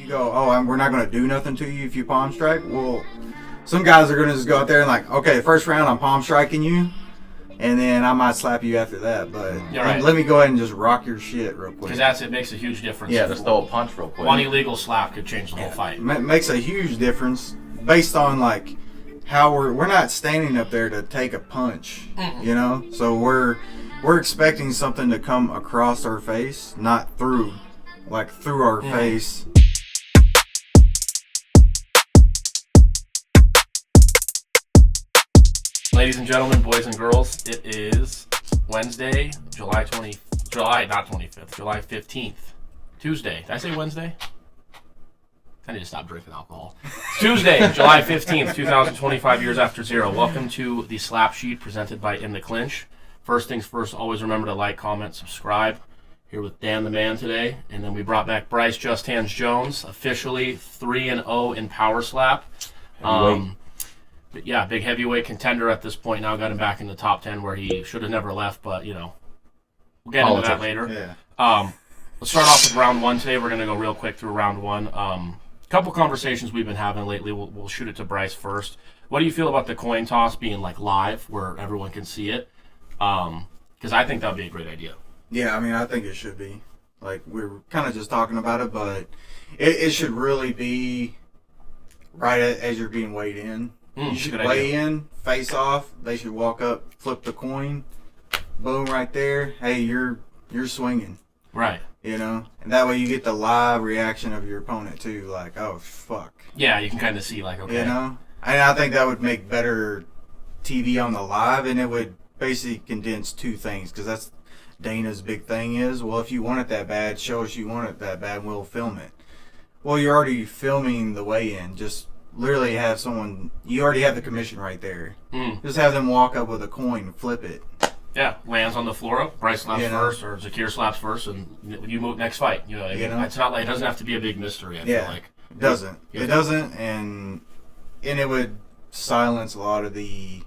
you go, we're not going to do nothing to you if you palm strike. Well, some guys are going to just go out there and like, okay, first round I'm palm striking you, and then I might slap you after that. But let me go ahead and just rock your shit real quick. Because it makes a huge difference. Yeah, just throw a punch real quick. One illegal slap could change the whole fight. Makes a huge difference based on like how we're not standing up there to take a punch, you know. So we're expecting something to come across our face, not through our face. Ladies and gentlemen, boys and girls, it is Wednesday, July 15th. Tuesday. Did I say Wednesday? I need to stop drinking alcohol. Tuesday, July 15th, 2025, years after zero. Welcome to the Slap Sheet presented by Clinch. First things first, always remember to like, comment, subscribe. Here with Dan the Man today. And then we brought back Brice Just Hands Jones, officially 3-0 in Power Slap. But yeah, big heavyweight contender at this point now. Got him back in the top 10 where he should have never left, but you know, we'll get into that later. Yeah. Let's start off with round one today. We're going to go real quick through round one. Couple conversations we've been having lately. We'll shoot it to Brice first. What do you feel about the coin toss being like live where everyone can see it? Because I think that would be a great idea. Yeah, I mean, I think it should be. Like, we were kind of just talking about it, but it should really be right as you're being weighed in. You should weigh in, face off. They should walk up, flip the coin, boom, right there. Hey, you're swinging. Right. You know? And that way you get the live reaction of your opponent, too. Like, oh, fuck. Yeah, you can kind of see, like, okay. You know? And I think that would make better TV on the live, and it would basically condense two things, because that's Dana's big thing is, well, if you want it that bad, show us you want it that bad, and we'll film it. Well, you're already filming the weigh-in. Just literally have someone, you already have the commission right there. Just have them walk up with a coin, flip it. Yeah, lands on the floor. Brice slaps first, or Zakir slaps first, and you move next fight. You know, it's not like it doesn't have to be a big mystery. I feel like it doesn't. It doesn't, and it would silence a lot of the,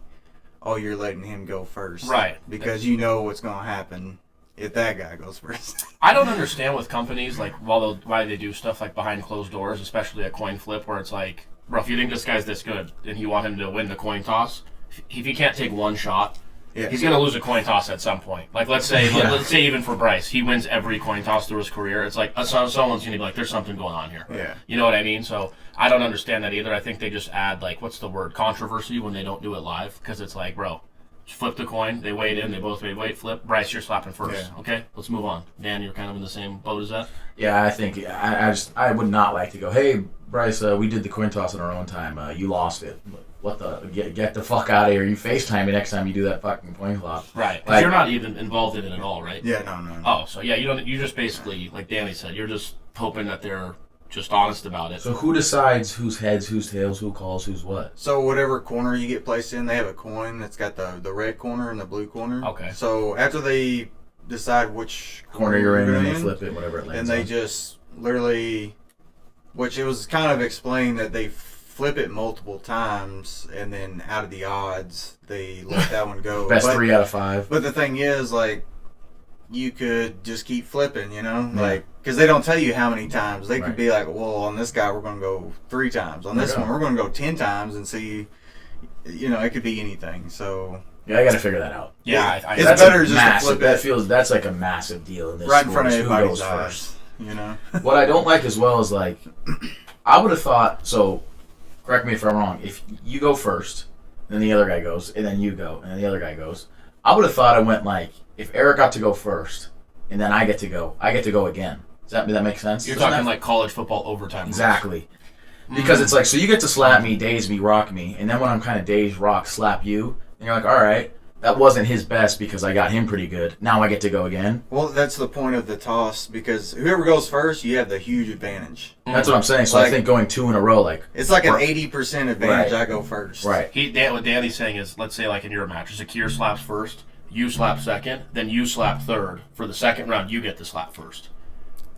oh, you're letting him go first, right? Because you know what's going to happen if that guy goes first. I don't understand with companies like why they do stuff like behind closed doors, especially a coin flip, where it's like, bro, if you think this guy's this good and you want him to win the coin toss, if he can't take one shot. Yeah. He's going to lose a coin toss at some point. Like, let's say even for Brice, he wins every coin toss through his career. It's like, someone's going to be like, there's something going on here. Yeah. You know what I mean? So, I don't understand that either. I think they just add, like, what's the word? Controversy when they don't do it live. Because it's like, bro, just flip the coin. They weighed in. They both made weight. Flip. Brice, you're slapping first. Yeah. Okay? Let's move on. Dan, you're kind of in the same boat as that? Yeah, I think, I would not like to go, hey, Brice, we did the coin toss in our own time. You lost it. What the? Get the fuck out of here. You FaceTime me next time you do that fucking coin flop. Right. Because you're not even involved in it at all, right? Yeah, no. Oh, so yeah, you just basically, like Danny said, you're just hoping that they're just honest about it. So who decides whose heads, whose tails, who calls, who's what? So whatever corner you get placed in, they have a coin that's got the red corner and the blue corner. Okay. So after they decide which corner you're in, and they flip it, whatever it lands and they just literally, which it was kind of explained that they flip it multiple times, and then out of the odds, they let that one go. Best 3 out of 5. But the thing is, like, you could just keep flipping, you know? Yeah. Like, because they don't tell you how many times. They could be like, well, on this guy, we're going to go 3 times. On this one, we're going to go 10 times and see, you know, it could be anything. So... yeah, I got to figure that out. Yeah, it's better just to flip it. That's like a massive deal in this right in front of everybody everybody's eyes, you know? What I don't like as well is, like, I would have thought, so... correct me if I'm wrong. If you go first, then the other guy goes, and then you go, and then the other guy goes. I would have thought it went like, if Eric got to go first, and then I get to go again. Does that make sense? You're talking like college football overtime. Exactly. Because it's like, so you get to slap me, daze me, rock me, and then when I'm kind of dazed, rock, slap you, and you're like, all right, that wasn't his best because I got him pretty good. Now I get to go again. Well, that's the point of the toss, because whoever goes first, you have the huge advantage. That's what I'm saying. So like, I think going 2 in a row, like... it's like an 80% advantage. Right. I go first. Right. What Danny's saying is, let's say like in your match, Zakir slaps first, you slap second, then you slap third. For the second round, you get to slap first.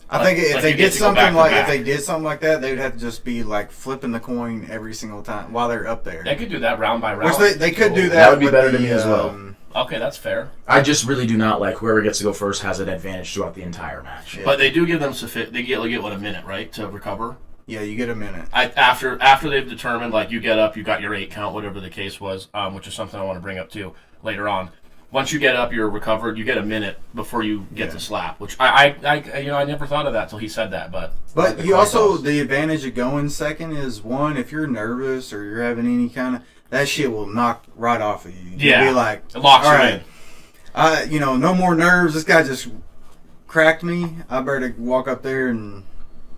I think if they did something like that, they would have to just be like flipping the coin every single time while they're up there. They could do that round by round. Which they could do that. That would be better to me as well. Okay, that's fair. I just really do not like whoever gets to go first has an advantage throughout the entire match. Yeah. But they do give them they get what, a minute, right, to recover? Yeah, you get a minute. After they've determined, like, you get up, you got your 8 count, whatever the case was, which is something I want to bring up too later on. Once you get up, you're recovered. You get a minute before you get to slap, which I never thought of that till he said that. But you also, the advantage of going second is, one, if you're nervous or you're having any kind of, that shit will knock right off of you. You'll be like, it locks all you right, in. no more nerves. This guy just cracked me. I better walk up there and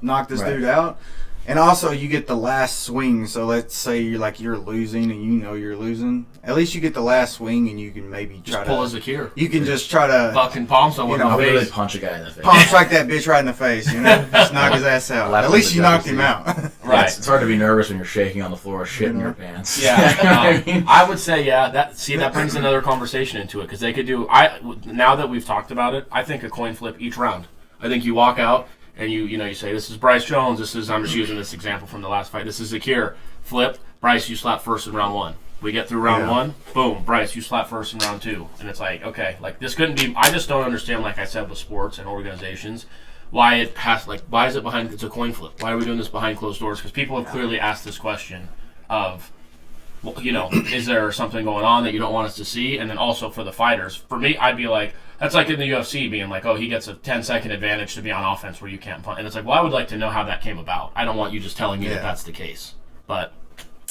knock this dude out. And also, you get the last swing. So let's say you're losing and you're losing. At least you get the last swing and you can maybe try just pull a Zakir. You can just try to fucking palm someone in the face. Really punch a guy in the face. Palm strike that bitch right in the face. Just knock his ass out. At least you knocked him out. Right. It's hard to be nervous when you're shaking on the floor, shit in your pants. Yeah. I would say that brings another conversation into it because they could do. Now that we've talked about it, I think a coin flip each round. I think you walk out. And you say, this is Brice Jones. I'm just using this example from the last fight. This is Zakir. Flip. Brice, you slap first in round 1. We get through round 1. Boom. Brice, you slap first in round 2. And it's like, okay, like this couldn't be. I just don't understand, like I said, with sports and organizations, why it has, why is it behind, it's a coin flip? Why are we doing this behind closed doors? Because people have clearly asked this question of, is there something going on that you don't want us to see? And then also for the fighters, for me, I'd be like, that's like in the UFC being like, oh, he gets a 10-second advantage to be on offense where you can't punch. And it's like, well, I would like to know how that came about. I don't want you just telling me that that's the case. But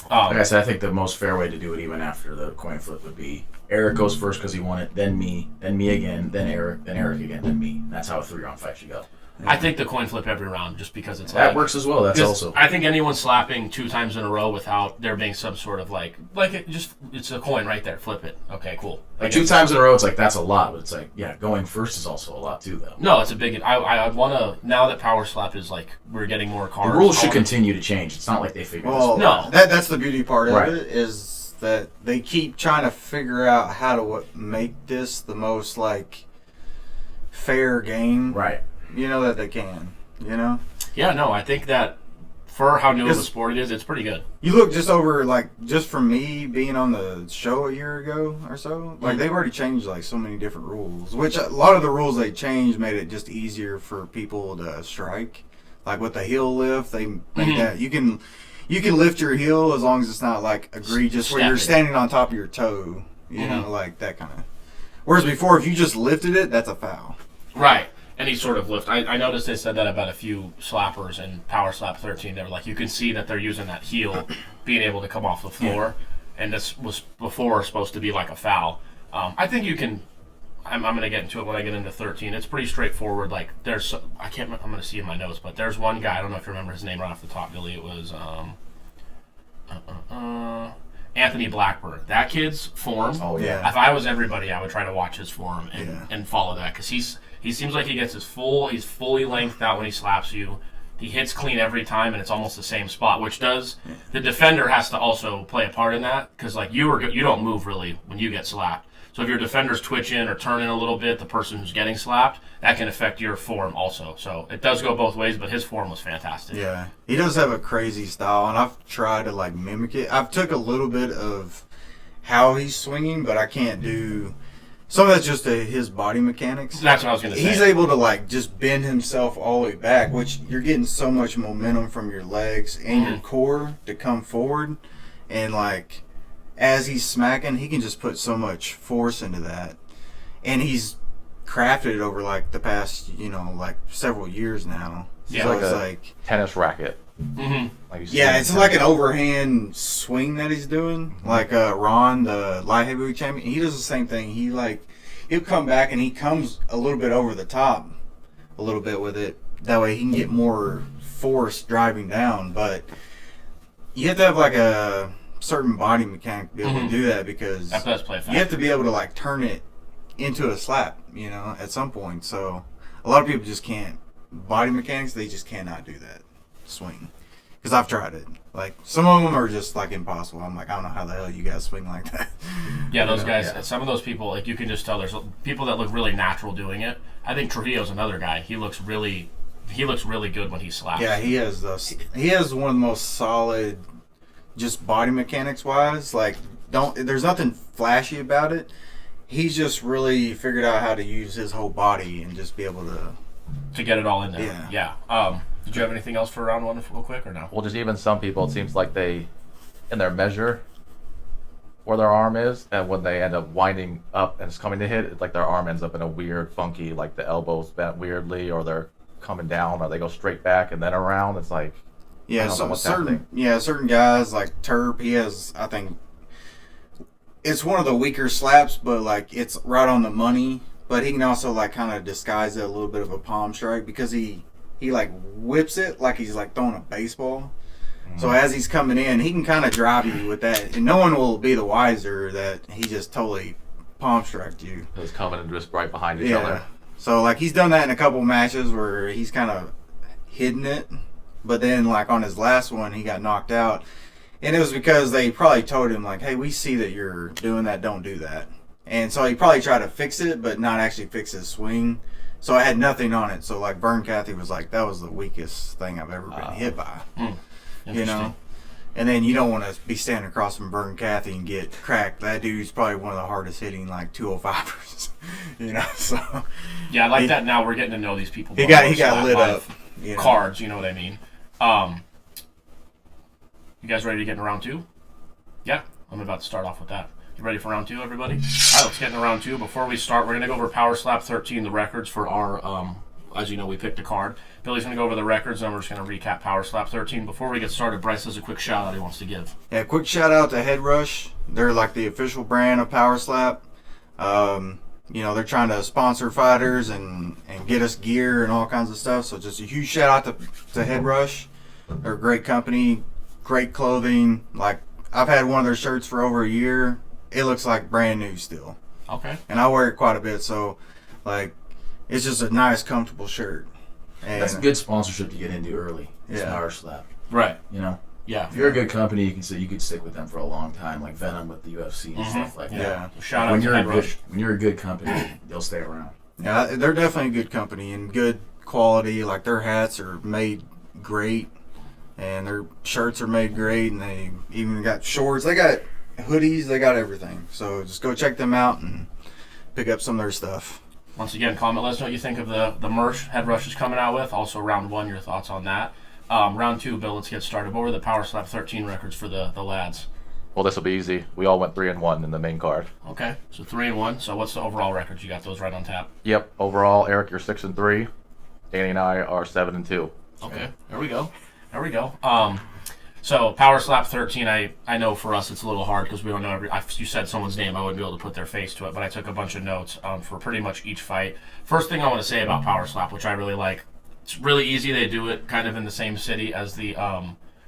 like I said, I think the most fair way to do it, even after the coin flip, would be Eric goes first because he won it, then me again, then Eric again, then me. That's how a 3-round fight should go. I think the coin flip every round just because it's that works as well. That's also. I think anyone slapping 2 times in a row without there being some sort of it's a coin right there. Flip it. Okay, cool. 2 times in a row, it's like that's a lot, but it's like going first is also a lot too, though. No, it's a big. I want to now that power slap is like we're getting more cards. The rules should continue to change. It's not like they figure this out. No, that's the beauty part of it is that they keep trying to figure out how to make this the most fair game. Right. That they can, Yeah, no, I think that for how new of a sport it is, it's pretty good. You look just over, just from me being on the show a year ago or so, they've already changed, so many different rules, which a lot of the rules they changed made it just easier for people to strike. Like with the heel lift, they made that, you can lift your heel as long as it's not, egregious, where you're standing on top of your toe, that kind of. Whereas before, if you just lifted it, that's a foul. Right. Any sort of lift. I noticed they said that about a few slappers in Power Slap 13. They were like, you can see that they're using that heel being able to come off the floor. And this was before supposed to be like a foul. I think you can, I'm going to get into it when I get into 13. It's pretty straightforward. There's, I'm going to see in my notes, but there's one guy, I don't know if you remember his name right off the top, Billy. It was Anthony Blackburn. That kid's form. Oh, yeah. If I was everybody, I would try to watch his form and follow that because he seems like he gets he's fully lengthed out when he slaps you. He hits clean every time, and it's almost the same spot, which the defender has to also play a part in that because you don't move really when you get slapped. So if your defenders twitch in or turn in a little bit, the person who's getting slapped, that can affect your form also. So it does go both ways, but his form was fantastic. Yeah, he does have a crazy style, and I've tried to mimic it. I've took a little bit of how he's swinging, but I can't do. Some of that's just his body mechanics. That's what I was going to say. He's able to just bend himself all the way back, which you're getting so much momentum from your legs and your core to come forward. And as he's smacking, he can just put so much force into that. And he's crafted it over the past, several years now. Yeah, so it's like tennis racket. Mm-hmm. It's like an overhand swing that he's doing. Ron, the light heavyweight champion, he does the same thing. He'll come back and he comes a little bit over the top, a little bit with it. That way he can get more force driving down. But you have to have a certain body mechanic to be able to do that because that does play a factor. You have to be able to turn it into a slap, at some point. So a lot of people just can't. Body mechanics, they just cannot do that swing. Because I've tried it. Some of them are just impossible. I'm I don't know how the hell you guys swing like that. Yeah, those guys, some of those people, you can just tell there's people that look really natural doing it. I think Trujillo's another guy. He looks really good when he slaps. Yeah, he has one of the most solid, just body mechanics wise. There's nothing flashy about it. He's just really figured out how to use his whole body and just be able to get it all in there. Yeah. Did you have anything else for round one real quick or no? Well, just even some people, it seems like they, in their measure where their arm is, and when they end up winding up and it's coming to hit, it's like their arm ends up in a weird, funky, like the elbow's bent weirdly, or they're coming down, or they go straight back and then around. It's like, Yeah, I don't know so what's certain guys like Terp, he has, I think, it's one of the weaker slaps, but like it's right on the money. But he can also like kind of disguise it a little bit of a palm strike because he like whips it like he's like throwing a baseball. So as he's coming in, he can kind of drive you with that, and no one will be the wiser that he just totally palm striked you. it's coming and just right behind each other. So like he's done that in a couple matches where he's kind of hidden it, but then like on his last one he got knocked out, and it was because they probably told him like, hey, we see that you're doing that, don't do that. And so he probably tried to fix it, but not actually fix his swing. So I had nothing on it. So like Vern Cathy was like, that was the weakest thing I've ever been hit by. You know? And then you don't want to be standing across from Vern Cathy and get cracked. That dude's probably one of the hardest hitting like 205ers. You know, so Yeah, I like that. Now we're getting to know these people. he got lit up. You know? Cards, you know what I mean. You guys ready to get in round two? Yeah, I'm about to start off with that. You ready for round two, everybody? All right, let's get into round two. Before we start, we're going to go over Power Slap 13, the records for our, as you know, we picked a card. Billy's going to go over the records, and we're just going to recap Power Slap 13. Before we get started, Brice has a quick shout-out he wants to give. Yeah, quick shout-out to Head Rush. They're like the official brand of Power Slap. You know, they're trying to sponsor fighters and get us gear and all kinds of stuff. So just a huge shout-out to Head Rush. They're a great company, great clothing. Like, I've had one of their shirts for over a year. It looks like brand new still. Okay. And I wear it quite a bit, so like it's just a nice, comfortable shirt. And That's a good sponsorship to get into early. It's Yeah. Power Slap. Right. You know, Yeah. if you're a good company, you could stick with them for a long time, like Venom with the UFC and stuff like that. Yeah. So shout out When to you're Head a Rush. when you're a good company, they'll stay around. Yeah, they're definitely a good company and good quality. Like their hats are made great, and their shirts are made great, and they even got shorts. They got hoodies. They got everything. So just go check them out and pick up some of their stuff. Once again, comment. Let us know what you think of the merch Head Rush is coming out with. Also, round one, your thoughts on that. Round two, Bill, let's get started. What were the Power Slap 13 records for the lads? Well, this will be easy. We all went 3-1 in the main card. Okay, so 3-1. So what's the overall records? You got those right on tap. Yep. Overall, Eric, you're 6-3. Danny and I are 7-2. Okay, there we go. There we go. So Power Slap 13, I know for us it's a little hard because we don't know you said someone's name, I wouldn't be able to put their face to it, but I took a bunch of notes for pretty much each fight. First thing I want to say about Power Slap, which I really like, it's really easy. They do it kind of in the same city as the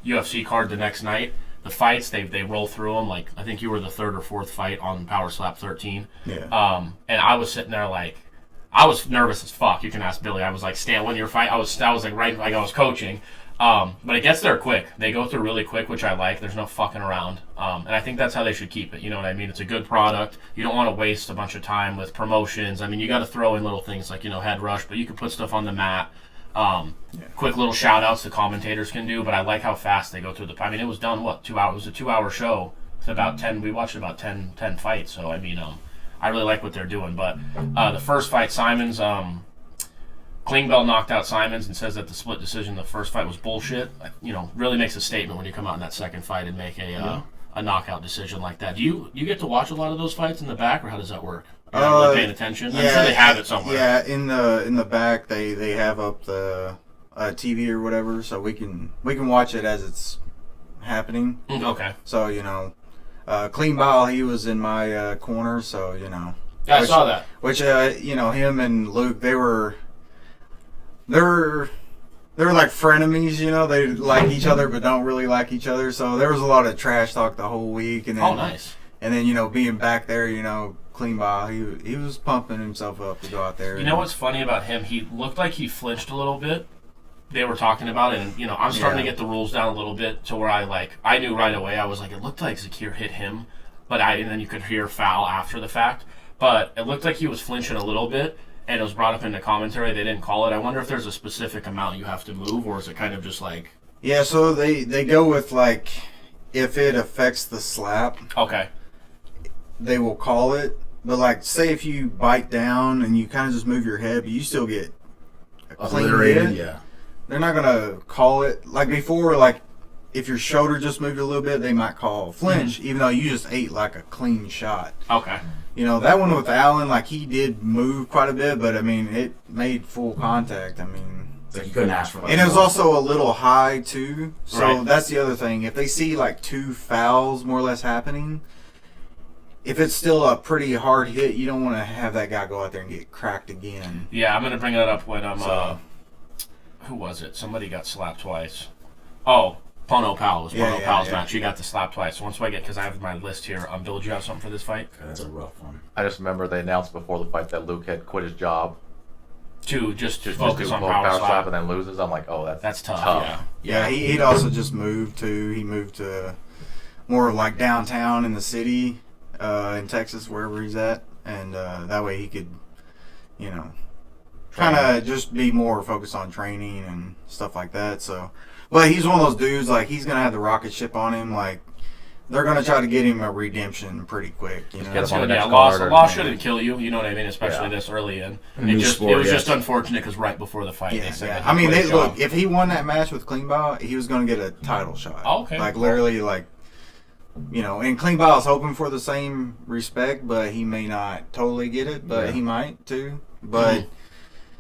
UFC card the next night. The fights, they roll through them. Like, I think you were the third or fourth fight on Power Slap 13. Yeah. And I was sitting there like, I was nervous as fuck. You can ask Billy. I was like, Stan, when your fight, I was like right, like I was coaching. But it gets there quick. They go through really quick, which I like. There's no fucking around. And I think that's how they should keep it. You know what I mean? It's a good product. You don't want to waste a bunch of time with promotions. I mean, you got to throw in little things like, Head Rush, but you can put stuff on the mat. Quick little shout outs the commentators can do, but I like how fast they go through I mean, it was done, 2 hours? It was a 2-hour show. It's about 10, we watched about 10 fights. So, I mean, I really like what they're doing. But the first fight, Simons, Klingbeil knocked out Simons and says that the split decision the first fight was bullshit. Really makes a statement when you come out in that second fight and make a knockout decision like that. Do you get to watch a lot of those fights in the back, or how does that work? You're not really paying attention? I'm sure they have it somewhere. Yeah, in the back they have up the TV or whatever, so we can watch it as it's happening. Okay. So Klingbeil, he was in my corner, so Yeah, I saw that. Which him and Luke, they're like frenemies, they like each other but don't really like each other. So there was a lot of trash talk the whole week, and then nice. And then being back there, Klingbeil, he was pumping himself up to go out there. You know what's funny about him? He looked like he flinched a little bit. They were talking about it, and I'm starting to get the rules down a little bit to where I knew right away. I was like, it looked like Zakir hit him, and then you could hear foul after the fact. But it looked like he was flinching a little bit, and it was brought up in the commentary. They didn't call it. I wonder if there's a specific amount you have to move, or is it kind of just like? Yeah, so they go with like if it affects the slap. Okay. They will call it. But like, say if you bite down and you kind of just move your head, but you still get a clean hit. Yeah. they're not gonna call it like before. Like if your shoulder just moved a little bit, they might call flinch, even though you just ate like a clean shot. Okay. You know, that one with Allen, like he did move quite a bit, but I mean, it made full contact. I mean, It's like you couldn't ask for much. and it was more. also a little high too. So Right. that's the other thing. If they see like 2 fouls more or less happening, if it's still a pretty hard hit, you don't want to have that guy go out there and get cracked again. Yeah, I'm gonna bring that up when So- who was it? Somebody got slapped twice. Oh, Pono Powell. It was Pono Yeah, Powell's yeah. match. He got the slap twice. So once I get, because I have my list here. Bill, did you have something for this fight? Okay, that's a rough one. I just remember they announced before the fight that Luke had quit his job. Just to Just focus do on power power slap slap. and then loses. I'm like, oh, That's tough. tough. Yeah. Yeah, he'd also just moved to. He moved to more of like downtown in the city, in Texas, wherever he's at, and that way he could, you know, kind of just be more focused on training and stuff like that. So, but he's one of those dudes like he's gonna have the rocket ship on him. Like they're gonna try to get him a redemption pretty quick. You know, get That's him on good. the Yeah, next loss card or- shouldn't kill you. You know what I mean? Especially Yeah. this early in. New It sport, was yeah. just unfortunate because right before the fight, they Yeah, said yeah. that he I mean, quit his look, job. if he won that match with Clean Bow, he was going to get a title shot. Oh, okay. Like, literally, like, you know, and Clean Bow is hoping for the same respect, but he may not totally get it, but Yeah. he might, too. But,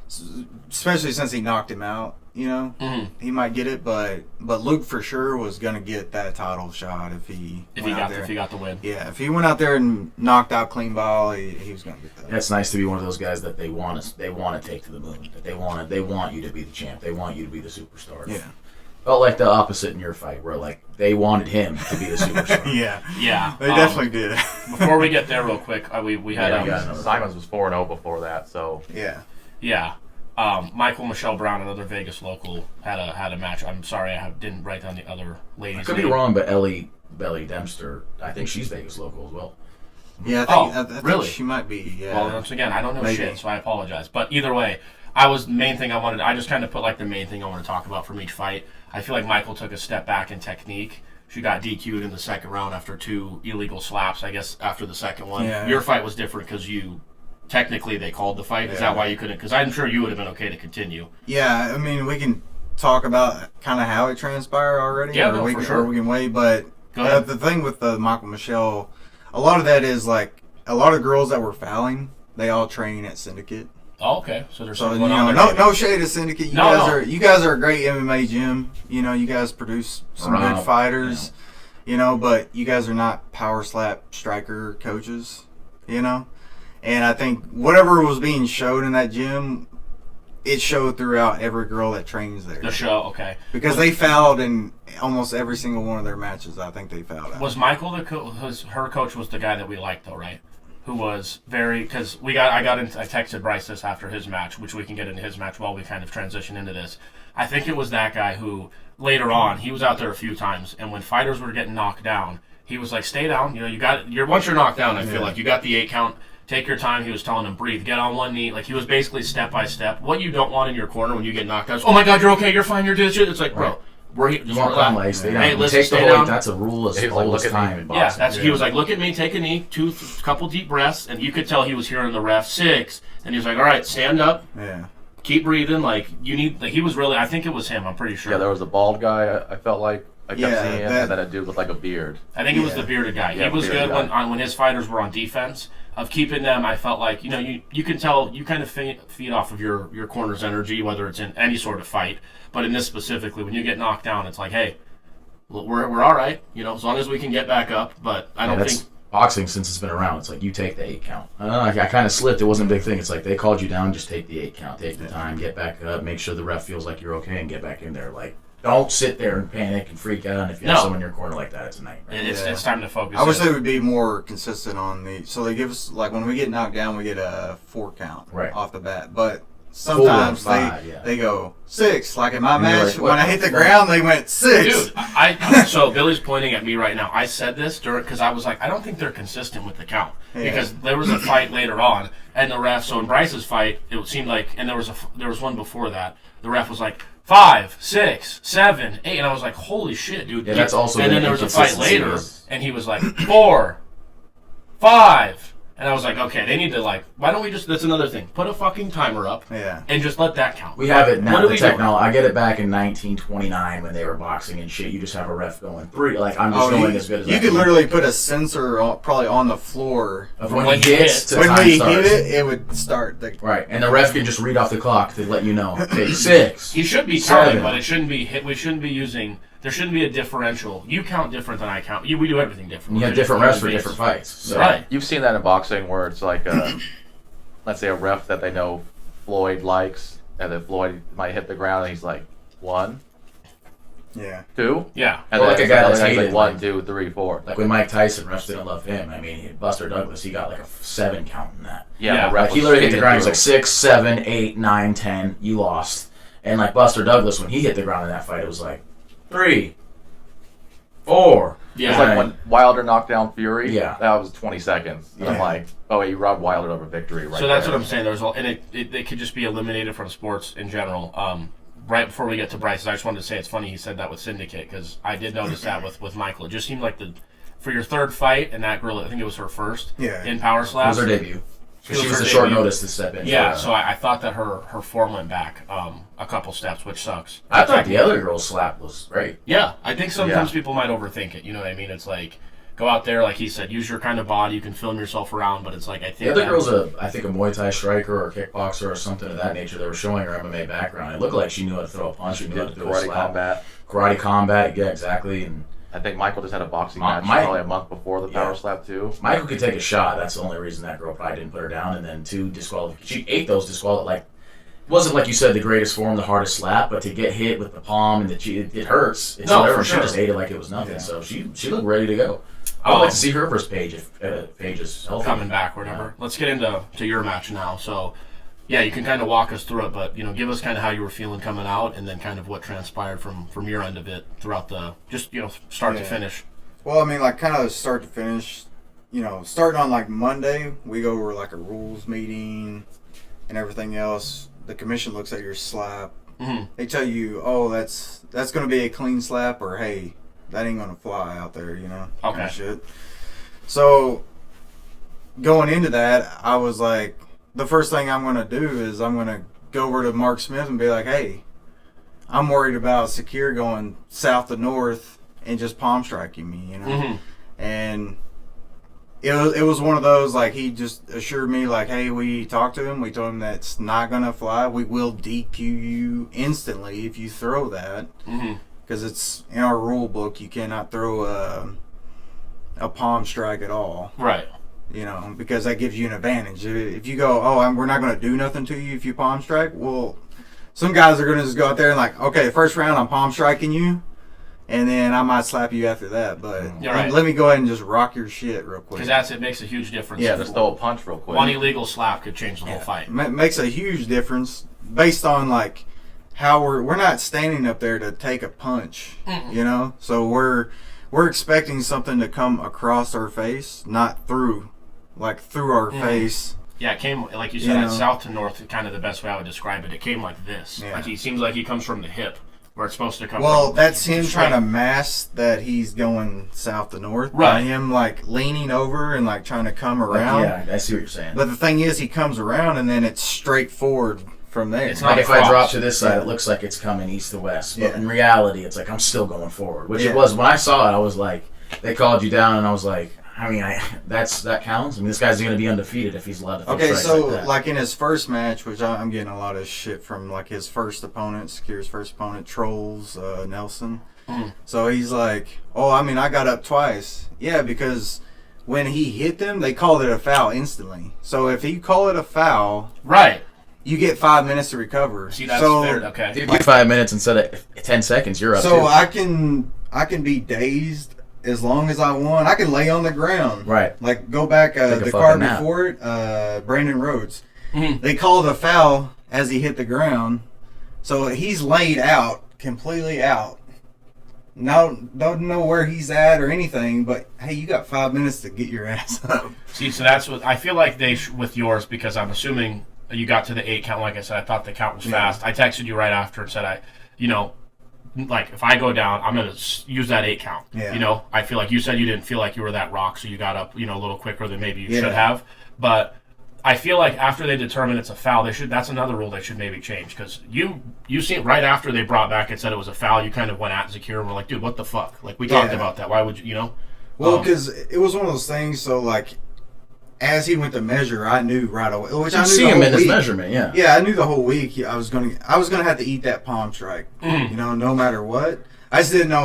Mm-hmm. especially since he knocked him out, you know, he might get it, but Luke for sure was going to get that title shot if he went out there. If he got the win. Yeah, if he went out there and knocked out Clean Bow, he was going to get that. Yeah, it's nice to be one of those guys that they want to take to the moon. That they want you to be the champ. They want you to be the superstar. Yeah. Felt like the opposite in your fight, where like they wanted him to be the superstar. Yeah. Yeah. They definitely did. Before we get there, real quick, we had Yeah, you got another. Simons was 4-0 before that, so Yeah. Yeah. Michael Michelle Brown, another Vegas local, had a match. I'm sorry, didn't write down the other lady's I could be name. wrong, but Ellie Belly Dempster, I think she's Vegas local as well. Yeah, Oh, I think really? she might be. Yeah. Well, once again, I don't know Maybe. shit, so I apologize. But either way, I just kind of put like the main thing I want to talk about from each fight. I feel like Michael took a step back in technique. She got DQ'd in the second round after 2 illegal slaps, I guess, after the second one. Yeah. Your fight was different because technically they called the fight. Is Yeah. that why you couldn't? Because I'm sure you would have been okay to continue. Yeah, I mean, we can talk about kind of how it transpired already. Yeah, or no, we for can, sure. Or we can wait, but Go ahead. the thing with the Michael Michelle, a lot of that is like a lot of girls that were fouling, they all train at Syndicate. Oh, okay. So there's So something you going on know, there. no shade to Syndicate. You No, guys no. you guys are a great MMA gym. You know, you guys produce some Wow. good fighters. You know, but you guys are not power slap striker coaches. You know, and I think whatever was being showed in that gym, it showed throughout every girl that trains there. The show, okay. Because they fouled in almost every single one of their matches. I think they fouled out. Was Michael her coach was the guy that we liked though, right? Who was very because I texted Brice this after his match, which we can get into his match while we kind of transition into this. I think it was that guy who later on he was out there a few times, and when fighters were getting knocked down, he was like, "Stay down. You know, once you're knocked down, I feel like you got the 8 count. Take your time." He was telling him, breathe, get on one knee. Like he was basically step by step. What you don't want in your corner when you get knocked out is, oh my God, you're okay, you're fine, you're this. It's like, bro, we're here. You want clown like stay down. Hey, You listen, take the stay whole, down. that's a rule as He was like, old as look at time me. in Yeah, boxing. he was like, look at me, take a knee, couple deep breaths, and you could tell he was hearing the ref 6, and he was like, all right, stand up, Yeah. keep breathing, like you need. Like he was really, I think it was him. I'm pretty sure. yeah, there was a bald guy. I felt like I kept Yeah, seeing, that- and then a dude with like a beard. I think it was Yeah. the bearded guy. Yeah, he was bearded good guy. when his fighters were on defense of keeping them. I felt like you can tell you kind of feed off of your corner's energy, whether it's in any sort of fight, but in this specifically, when you get knocked down, it's like, hey, we're all right, as long as we can get back up. But I don't that's think. boxing since it's been around. It's like you take the 8 count. I kind of slipped. It wasn't a big thing. It's like they called you down, just take the 8 count, take the time, get back up, make sure the ref feels like you're okay, and get back in there. Like don't sit there and panic and freak out. And if you have No. someone in your corner like that, it's a nightmare. It's time to focus. I wish in. they would be more consistent on the. So they give us like when we get knocked down, we get a 4 count Right. off the bat. But sometimes 4 and 5, yeah. they go 6. Like in my And you're match, like, when what I the hit the fuck? ground, they went 6. Dude, so Billy's pointing at me right now. I said this because I was like, I don't think they're consistent with the count Yeah. because there was a fight later on, and the ref. So in Bryce's fight, it seemed like, and there was one before that. The ref was like 5, 6, 7, 8, and I was like, holy shit, dude. Yeah, that's also And the then there was a fight inconsistency later, is- and he was like 4, 5. And I was like, okay, they need to why don't we just, that's another thing, put a fucking timer up and just let that count. We have it now, What the technology. I get it back in 1929 when they were boxing and shit. You just have a ref going 3. Like, I'm just going as good as you could literally put a sensor probably on the floor. Of when he hits to when time he starts. hit it, it would start. Right, and the ref can just read off the clock to let you know. Okay, 6. He should be 7. counting, but it shouldn't be hit. We shouldn't be using. There shouldn't be a differential. You count different than I count. We do everything different. You have different refs for different fights. So. Right. You've seen that in boxing where it's like, let's say a ref that they know Floyd likes, and then Floyd might hit the ground, and he's like 1, Yeah. 2, Yeah. and Well, then like a guy that's like hated, 1, like- 2, 3, 4. Like when Mike Tyson, refs didn't love him. I mean, Buster Douglas, he got like a 7 count in that. Yeah, the ref Like he was literally hit the speeding ground. He's through. like 6, 7, 8, 9, 10. You lost. And like Buster Douglas, when he hit the ground in that fight, it was like 3, 4. Yeah. It's like when Wilder knocked down Fury. Yeah. That was 20 seconds. And I'm Yeah. like, oh, you robbed Wilder of a victory right So that's there. what I'm saying. And it could just be eliminated from sports in general. Right before we get to Brice, I just wanted to say it's funny he said that with Syndicate, because I did notice that with Michael. It just seemed like for your third fight, and that girl, I think it was her first in Power It was Slap. her debut. It She was her a short debut. notice to step in. Yeah, for, so I thought that her form went back a couple steps, which sucks. I thought the other girl's slap was great. Yeah, I think sometimes Yeah. people might overthink it. You know what I mean? It's like, go out there, like he said, use your kind of body. You can film yourself around, but it's like, I think The other girl's I think a Muay Thai striker or a kickboxer or something of that nature. They were showing her MMA background. It looked like she knew how to throw a punch. She She knew how did to do a karate slap. combat. Karate combat, yeah, exactly. And I think Michael just had a boxing Ma- match Mike- probably a month before the Power Yeah. Slap too. Michael could take a shot. That's the only reason that girl probably didn't put her down. And then 2 disqualifications. She ate those disqualifications. Like, it wasn't like you said the greatest form, the hardest slap, but to get hit with the palm and it hurts. It's No, whatever. for She sure. just ate it like it was nothing. Yeah. So she looked ready to go. I would like to see her versus Paige if Paige is healthy. coming back, or whatever. Let's get into your match now. So, yeah, you can kind of walk us through it, but give us kind of how you were feeling coming out, and then kind of what transpired from your end of it throughout the start to finish. Well, I mean, like kind of start to finish. Starting on like Monday, we go over like a rules meeting and everything else. The commission looks at your slap. Mm-hmm. They tell you, oh, that's going to be a clean slap, or hey, that ain't going to fly out there, kind Okay. of shit. So going into that, I was like, the first thing I'm going to do is I'm going to go over to Mark Smith and be like, hey, I'm worried about Secure going south to north and just palm striking me, Mm-hmm. And it was one of those, like, he just assured me, like, hey, we talked to him. We told him that's not going to fly. We will DQ you instantly if you throw that. Mm-hmm. Because it's in our rule book, you cannot throw a palm strike at all. Right. Because that gives you an advantage. If you go, we're not going to do nothing to you if you palm strike, well, some guys are going to just go out there and like, okay, first round I'm palm striking you, and then I might slap you after that. But You're right. let me go ahead and just rock your shit real quick. Because it makes a huge difference. Yeah, just throw a punch real quick. One illegal slap could change the whole fight. Makes a huge difference based on like how we're not standing up there to take a punch, So we're expecting something to come across our face, not through our face. Yeah, it came, like you said, at south to north, kind of the best way I would describe it. It came like this. Yeah. Like he seems like he comes from the hip, where it's supposed to come from. Well, that's him straight. trying to mask that he's going south to north. Right. By him like leaning over and like trying to come around. Yeah, I see what you're saying. But the thing is, he comes around and then it's straight forward from there. It's Like not if I across. drop to this side, it looks like it's coming east to west. But Yeah. in reality, it's like I'm still going forward. Which Yeah. it was. When I saw it, I was like, they called you down, and I was like, that counts? I mean, this guy's going to be undefeated if he's allowed to throw Okay, strikes so like that. like in his first match, which I'm getting a lot of shit from, like his first opponent, Secure's first opponent, Trolls Nelson. Mhm. So he's like, I got up twice. Yeah, because when he hit them, they called it a foul instantly. So if you call it a foul, Right. you get 5 minutes to recover. See, that's so, fair. Okay. If you get 5 minutes instead of 10 seconds, you're up So too. I can be dazed as long as I want. I can lay on the ground. Right. Like go back Take a the fucking card nap. before it, Brandon Rhodes. Mhm. They called a foul as he hit the ground, so he's laid out, completely out. Don't know where he's at or anything, but hey, you got 5 minutes to get your ass up. See, so that's what I feel like with yours, because I'm assuming you got to the 8 count. Like I said, I thought the count was fast. I texted you right after and said, like if I go down, I'm gonna use that 8 count. Yeah. I feel like you said you didn't feel like you were that rock, so you got up, a little quicker than maybe you Yeah. should have. But I feel like after they determine it's a foul, that's another rule they should maybe change. Because you see right after they brought back and said it was a foul, you kind of went at Zakir and were like, dude, what the fuck? Like, we talked about that. Why would you, Well, because it was one of those things, so, like, as he went to measure, I knew right away. Which I knew see him in his measurement, yeah. Yeah, I knew the whole week I was gonna have to eat that palm strike. No matter what. I just didn't know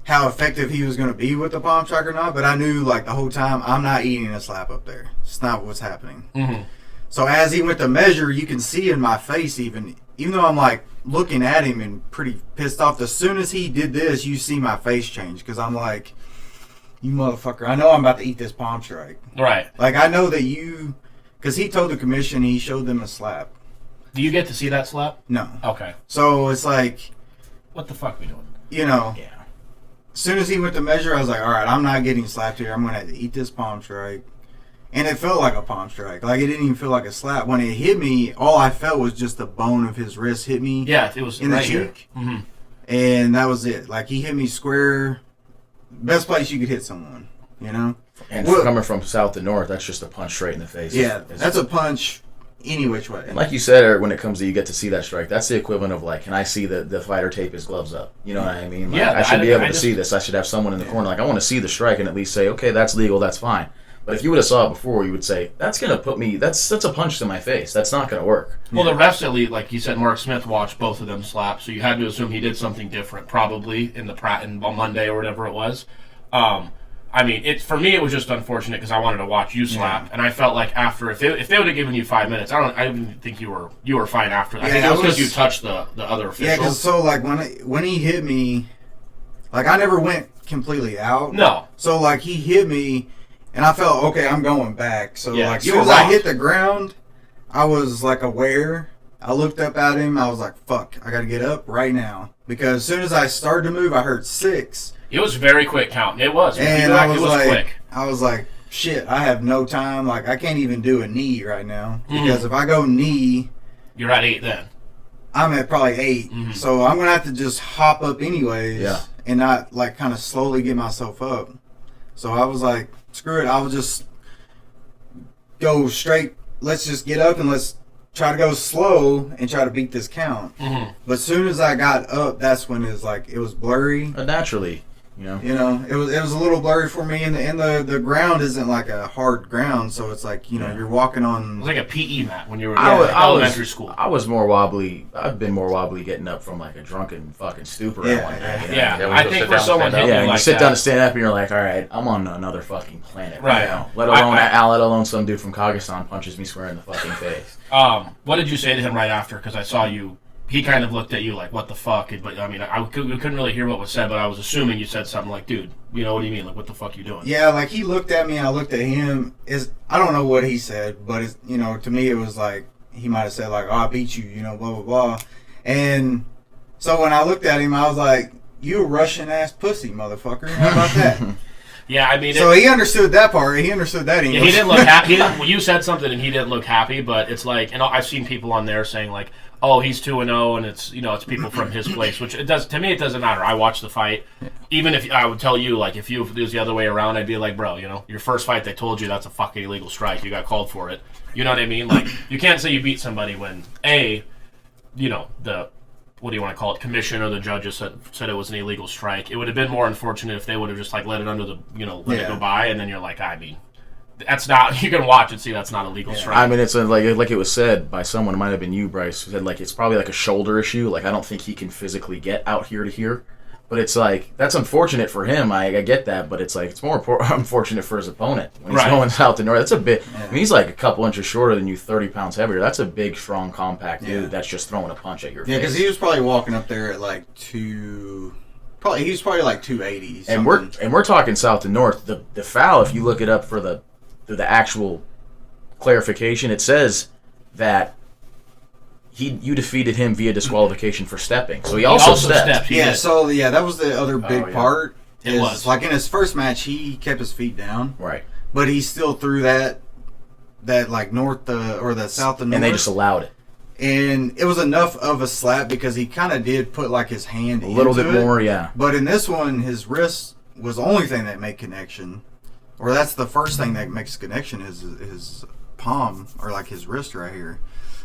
how effective he was gonna be with the palm strike or not. But I knew like the whole time I'm not eating a slap up there. It's not what's happening. Mm-hmm. So as he went to measure, you can see in my face even though I'm like looking at him and pretty pissed off. As soon as he did this, you see my face change because I'm like, you motherfucker, I know I'm about to eat this palm strike. Right. Like, I know that because he told the commission he showed them a slap. Do you get to see that slap? No. Okay. So it's like, what the fuck are we doing? Yeah. As soon as he went to measure, I was like, all right, I'm not getting slapped here. I'm going to have to eat this palm strike. And it felt like a palm strike. Like, it didn't even feel like a slap. When it hit me, all I felt was just the bone of his wrist hit me. Yeah, it was in right the cheek. Mm-hmm. And that was it. Like, he hit me square. Best place you could hit someone, And coming from south to north, that's just a punch straight in the face. Yeah, that's a punch any which way. And like you said, Eric, when it comes to you get to see that strike, that's the equivalent of like, can I see the fighter tape his gloves up? You know what I mean? Like, yeah, I should be able to see this. I should have someone in the corner. Like, I want to see the strike and at least say, okay, that's legal, that's fine. But if you would have saw it before, you would say, that's going to put me, that's a punch to my face. That's not going to work. Well, the refs, at least, like you said, Mark Smith watched both of them slap, so you had to assume he did something different, probably, on Monday or whatever it was. I mean, for me, it was just unfortunate because I wanted to watch you slap, and I felt like after, if they would have given you 5 minutes, I didn't think you were fine after that. I think that was because you touched the other official. Yeah, because so like when he hit me, like I never went completely out. No. So like he hit me, and I felt okay. I'm going back. So like as you soon as were I rocked. hit the ground, I was like aware. I looked up at him. I was like, "Fuck! I got to get up right now." Because as soon as I started to move, I heard 6. It was very quick count. It was. And It was quick. I was like, shit, I have no time. Like, I can't even do a knee right now. Because if I go knee... You're at 8 then. I'm at probably 8. Mm-hmm. So I'm going to have to just hop up anyways. Yeah. And not, like, kind of slowly get myself up. So I was like, screw it. I'll just go straight. Let's just get up and let's try to go slow and try to beat this count. Mm-hmm. But as soon as I got up, that's when it was blurry. Naturally, it was a little blurry for me, and the ground isn't like a hard ground, so it's like you're walking on. It was like a PE mat when you were in elementary school. I was more wobbly. I've been more wobbly getting up from like a drunken fucking stupor. Yeah, I think for someone hitting you you like sit that, down to stand up and you're like, all right, I'm on another fucking planet right now. Let alone some dude from Kazakhstan punches me square in the fucking face. What did you say to him right after? Because I saw you. He kind of looked at you like, what the fuck? But I mean, we couldn't really hear what was said, but I was assuming you said something like, dude, what do you mean? Like, what the fuck you doing? Yeah, like he looked at me and I looked at him. I don't know what he said, but to me it was like, he might have said like, oh, I beat you, blah, blah, blah. And so when I looked at him, I was like, you a Russian-ass pussy, motherfucker. How about that? Yeah, I mean... So he understood that part. He understood that English. Yeah, he didn't look happy. You said something and he didn't look happy, but it's like... And I've seen people on there saying like, oh, he's 2-0, and it's it's people from his place, which to me it doesn't matter. I watched the fight. Even if I would tell you, like, if it was the other way around, I'd be like, bro, your first fight, they told you that's a fucking illegal strike. You got called for it. You know what I mean? Like, you can't say you beat somebody when, the... What do you want to call it? Commission or the judges said it was an illegal strike. It would have been more unfortunate if they would have just like let it under the let it go by, and then you're like, I mean, that's not. You can watch and see that's not a legal strike. I mean, it's like it was said by someone. It might have been you, Brice, who said like it's probably like a shoulder issue. Like I don't think he can physically get out here to here. But it's like that's unfortunate for him. I get that, but it's like it's more unfortunate for his opponent when he's going south to north. That's a bit. Yeah. I mean, he's like a couple inches shorter than you, 30 pounds heavier. That's a big, strong, compact dude that's just throwing a punch at your face. Yeah, because he was probably walking up there at like he was probably like 280. And we're talking south to north. The foul, if you look it up for the actual clarification, it says that. You defeated him via disqualification for stepping, so he also stepped. Yeah, that was the other big part. It was like in his first match, he kept his feet down, right? But he still threw that like north or the south to north, and they just allowed it. And it was enough of a slap because he kind of did put like his hand a little bit more, yeah. But in this one, his wrist was the only thing that made connection. or that's the first thing that makes a connection is his palm or like his wrist right here.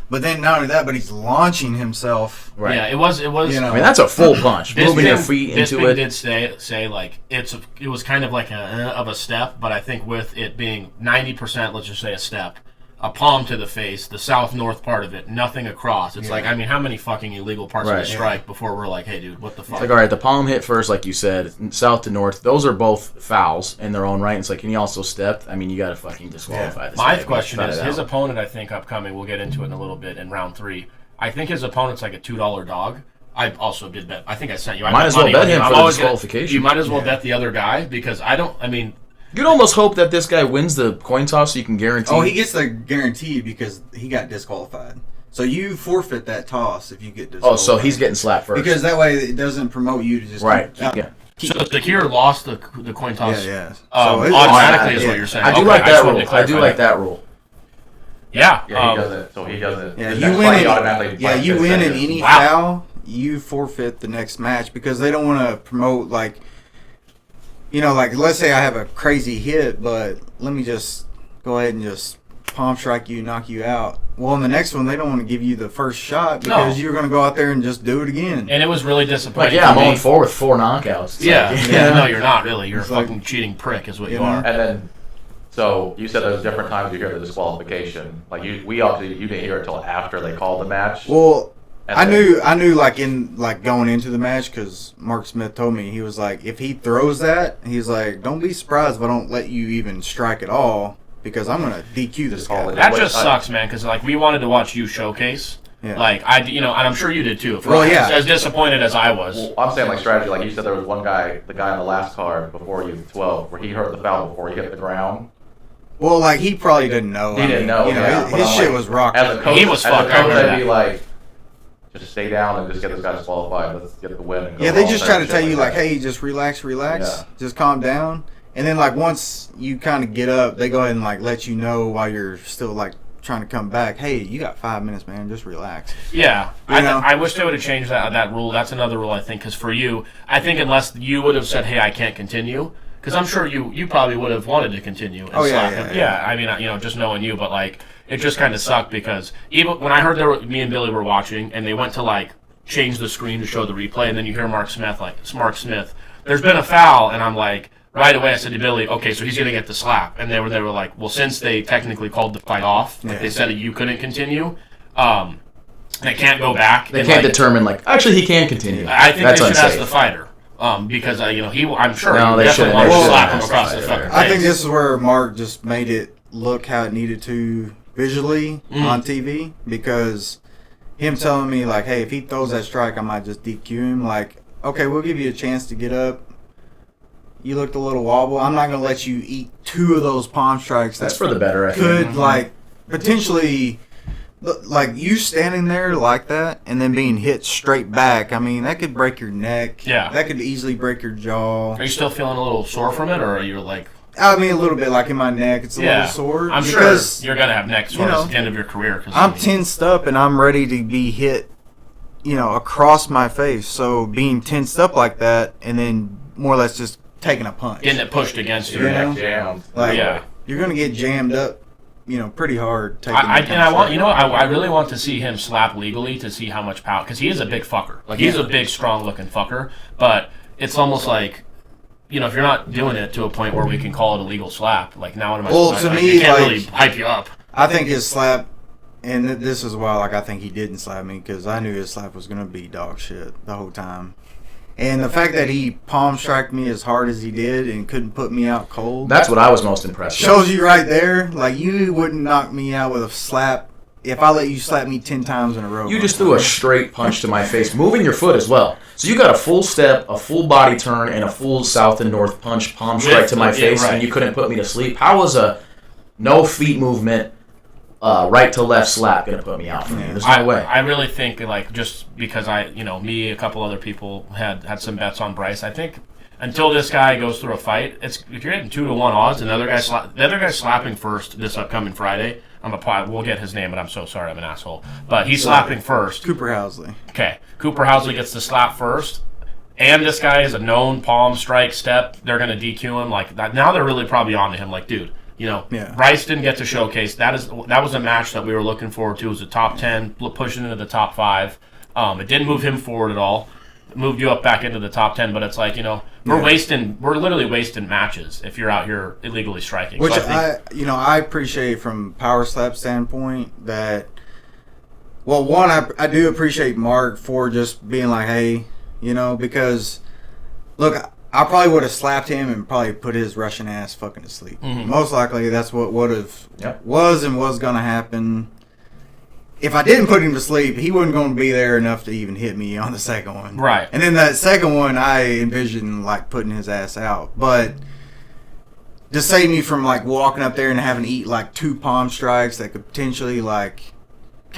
But then not only that, but he's launching himself. Right. Yeah, it was. You know, I mean, that's a full punch. Moving your feet into it. Did say like it was kind of like a step, but I think with it being 90%, let's just say a step, a palm to the face, the south-north part of it, nothing across. It's like, I mean, how many fucking illegal parts of the strike before we're like, hey, dude, what the fuck? It's like, all right, the palm hit first, like you said, south to north. Those are both fouls in their own right. It's like, can you also step? I mean, you got to fucking disqualify this. My question is, his opponent, I think, upcoming, we'll get into it in a little bit in round 3. I think his opponent's like a $2 dog. I also did bet. I think I sent you. Might as well bet him for the disqualification. You might as well bet the other guy because you'd almost hope that this guy wins the coin toss so you can guarantee. Oh, he gets the guarantee because he got disqualified. So you forfeit that toss if you get disqualified. Oh, so he's getting slapped first. Because that way it doesn't promote you to just So Zakir lost the coin toss. Yeah. Automatically is what you're saying. I do like that rule. I do like that rule. Yeah. Yeah, he doesn't. So he doesn't. Yeah, you win in any foul, you forfeit the next match because they don't want to promote like. You know, like, let's say I have a crazy hit, but let me just go ahead and just palm strike you, knock you out. Well, in the next one, they don't want to give you the first shot because you're going to go out there and just do it again. And it was really disappointing. Like, I'm on 4 with 4 knockouts. No, you're not really. You're a fucking cheating prick is what you are. And then, so you said there's different times you hear the disqualification. Like, you didn't hear it until after they called the match. Well, I knew like going into the match because Mark Smith told me, he was like, if he throws that, he's like, don't be surprised if I don't let you even strike at all because I'm gonna DQ this guy. That just sucks, man. Because like we wanted to watch you showcase. Yeah. Like and I'm sure you did too. As disappointed as I was. Well, I'm saying like strategy. Like you said, there was one guy, the guy on the last card before you 12, where he hurt the foul before he hit the ground. Well, like he probably didn't know. He didn't know. His shit was rocked. As a coach, he was fucked. I'd be like, just stay down and just get this guy disqualified. Let's get the win. And they just try to tell you like, hey, just relax, just calm down. And then like once you kind of get up, they go ahead and like let you know while you're still like trying to come back. Hey, you got 5 minutes, man. Just relax. Yeah, I wish they would have changed that rule. That's another rule I think because for you, I think unless you would have said, hey, I can't continue. Because I'm sure you probably would have wanted to continue. And slap him. Yeah. I mean, just knowing you, but like it just kind of sucked because even when I heard me and Billy were watching and they went to like change the screen to show the replay, and then you hear Mark Smith, there's been a foul, and I'm like, right away I said to Billy, okay, so he's gonna get the slap, and they were like, well, since they technically called the fight off, they said that you couldn't continue. They can't go back. They can't determine like actually he can continue. I think that's they should unsafe. ask the fighter. Because I'm sure no, he definitely wanted to slap him across the the fucking face. I think this is where Mark just made it look how it needed to visually on TV because him telling me like, hey, if he throws that strike, I might just DQ him. Like, okay, we'll give you a chance to get up. You looked a little wobble. I'm not gonna let you eat 2 of those palm strikes. That's for the better. Could like potentially. Like you standing there like that and then being hit straight back, I mean, that could break your neck. Yeah. That could easily break your jaw. Are you still feeling a little sore from it, or are you like... I mean, a little bit like in my neck. It's a little sore. I'm sure you're going to have neck sores at the end of your career. I'm tensed up and I'm ready to be hit, across my face. So being tensed up like that and then more or less just taking a punch. Getting it pushed against you. Your neck jammed. Like, you're going to get jammed up. Pretty hard. I really want to see him slap legally to see how much power, because he is a big fucker. Like he's a big, strong-looking fucker. But it's almost like, if you're not doing it to a point where we can call it a legal slap, like now what am I? Well, to me, you can't really hype you up. I think his slap, and this is why, I think he didn't slap me because I knew his slap was gonna be dog shit the whole time. And the fact that he palm struck me as hard as he did and couldn't put me out cold. That's what I was most impressed with. Shows you right there, like you wouldn't knock me out with a slap if I let you slap me 10 times in a row. You just threw a straight punch to my face, moving your foot as well. So you got a full step, a full body turn, and a full south and north punch, palm strike to my face, and you couldn't put me to sleep. How was a no feet movement, right to left slap going to put me out for me? There's no way. I really think, like, just because me, a couple other people had some bets on Brice. I think until this guy goes through a fight, if you're getting 2-1 odds, and the other guy's slapping first this upcoming Friday. We'll get his name, but I'm so sorry, I'm an asshole. But he's slapping first. Cooper Housley. Okay, Cooper Housley gets the slap first. and this guy is a known palm strike step, they're going to DQ him. Like that. Now they're really probably on to him. Like, dude, Brice didn't get to showcase. That was a match that we were looking forward to. It was a top 10, pushing into the top 5. It didn't move him forward at all. It moved you up back into the top 10, but it's like, we're literally wasting matches if you're out here illegally striking. Which so I appreciate from power slap standpoint that. Well, one, I do appreciate Mark for just being like, hey, because look. I probably would have slapped him and probably put his Russian ass fucking to sleep. Mm-hmm. Most likely, that's what would have was going to happen. If I didn't put him to sleep, he wasn't going to be there enough to even hit me on the second one. Right. And then that second one, I envisioned like putting his ass out, but to save me from like walking up there and having to eat like 2 palm strikes that could potentially like.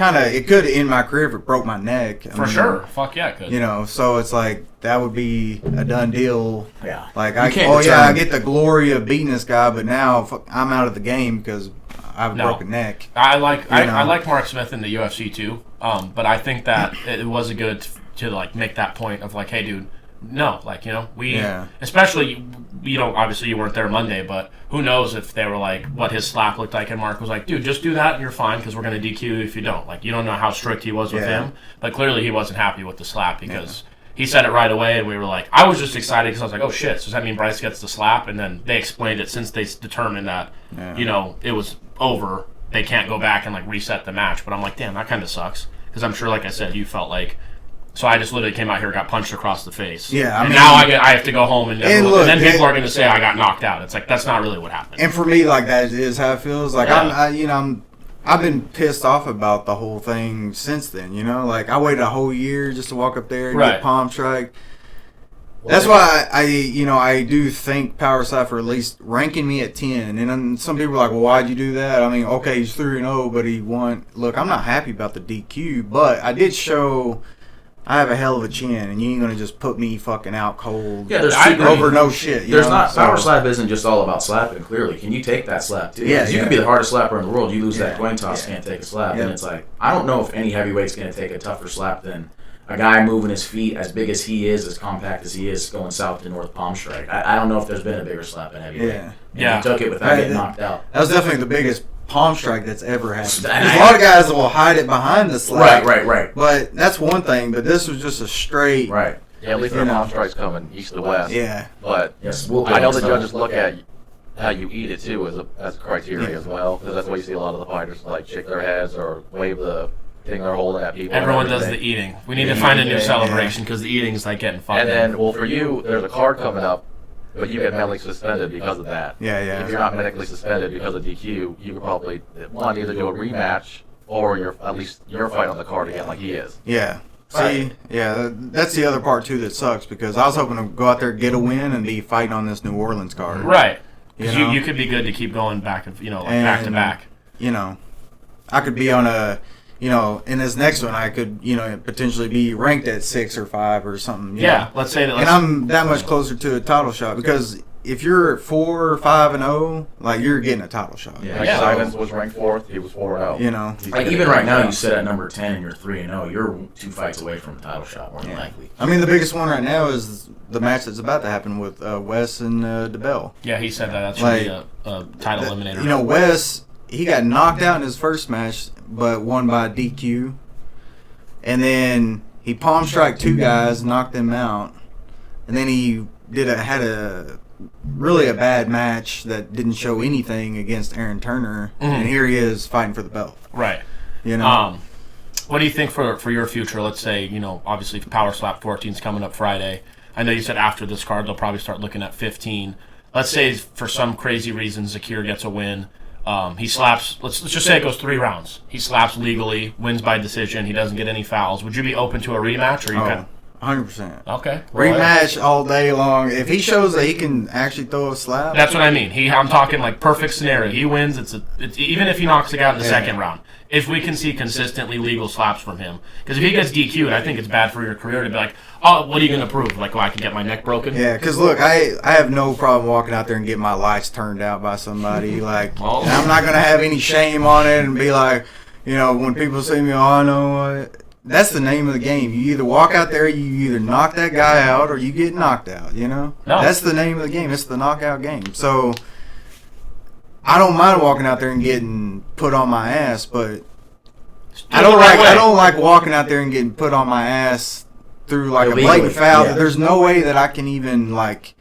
It could end my career if it broke my neck. For sure. Fuck yeah, it could. So it's like, that would be a done deal. Yeah. Like, I get the glory of beating this guy, but now I'm out of the game because I have a broken neck. I like Mark Smith in the UFC too, but I think that it was good to like make that point of like, hey, dude, no, like, especially, obviously you weren't there Monday, but who knows if they were like, what his slap looked like, and Mark was like, dude, just do that and you're fine because we're going to DQ you if you don't. Like, you don't know how strict he was with him, but clearly he wasn't happy with the slap because he said it right away, and we were like, I was just excited because I was like, oh shit, so does that mean Brice gets the slap? And then they explained it since they determined that, it was over, they can't go back and like reset the match. But I'm like, damn, that kind of sucks because I'm sure, like I said, you felt like. So I just literally came out here and got punched across the face. Yeah, now I have to go home and then people are going to say I got knocked out. It's like, that's not really what happened. And for me, like, that is how it feels. Like, I've been pissed off about the whole thing since then. Like, I waited a whole year just to walk up there and get palm strike. That's why I do thank Power Slap for at least ranking me at 10. And then some people are like, well, why'd you do that? I mean, okay, he's 3-0, but he won. Look, I'm not happy about the DQ, but I did show. I have a hell of a chin, and you ain't gonna just put me fucking out cold. Yeah, there's over no shit. Power slap isn't just all about slapping. Clearly, can you take that slap too? Yeah, you can be the hardest slapper in the world. You lose that coin toss, can't take a slap, and it's like, I don't know if any heavyweight's gonna take a tougher slap than a guy moving his feet as big as he is, as compact as he is, going south to north palm strike. I don't know if there's been a bigger slap in heavyweight. Yeah, he took it without getting knocked out. That was definitely the biggest palm strike that's ever happened. There's a lot of guys that will hide it behind the slap. Right. But that's one thing. But this was just a straight. Right. Yeah, at least the palm strike's coming east to west. Yeah. But I know the judges look at how you eat it too as a criteria as well, because that's why you see a lot of the fighters like shake their heads or wave the thing they're holding at people. Everyone does the eating. We need to find a new celebration because the eating is like getting fucked. And then, well, for you, there's a card coming up. But you get medically suspended because of that. Yeah. If you're not medically suspended because of DQ, you could probably either do a rematch or at least you're fighting on the card again like he is. Yeah. See, that's the other part too that sucks because I was hoping to go out there, get a win, and be fighting on this New Orleans card. Right. Because you could be good to keep going back, back to back. I could be on a. In this next one, I could, potentially be ranked at 6 or 5 or something. Let's say that. And I'm that much closer to a title shot because if you're 4, 5, and 0, like you're getting a title shot. Yeah. Simons was ranked 4th. He was 4-0. Like even right now, you sit at number 10 and you're 3-0. You're 2 fights away from a title shot, more than likely. I mean, the biggest one right now is the match that's about to happen with Wes and Dibbell. Yeah, he said that. That's really a title eliminator. Wes. He got knocked out in his first match, but won by DQ. And then he palm strike 2 guys, knocked them out. And then he had a really bad match that didn't show anything against Aaron Turner. And here he is fighting for the belt. Right. What do you think for your future? Let's say, obviously Power Slap 14 is coming up Friday. I know you said after this card they'll probably start looking at 15. Let's say for some crazy reason Zakir gets a win. He slaps, let's just say it goes 3 rounds. He slaps legally, wins by decision. He doesn't get any fouls. Would you be open to a rematch? Or you 100%. Okay. Rematch all day long. If he shows that he can actually throw a slap. That's what I mean. I'm talking like perfect scenario. He wins. It's even if he knocks the guy out in the second round. If we can see consistently legal slaps from him. Because if he gets DQ'd, I think it's bad for your career to be like, oh, what are you going to prove? Like, I can get my neck broken? Yeah, because look, I have no problem walking out there and getting my lights turned out by somebody. Like, I'm not going to have any shame on it and be like, when people see me, I know that's the name of the game. You either walk out there, you either knock that guy out, or you get knocked out. No. That's the name of the game. It's the knockout game. So I don't mind walking out there and getting put on my ass, but I don't like walking out there and getting put on my ass through like a blatant foul. Yeah. There's no way that I can even like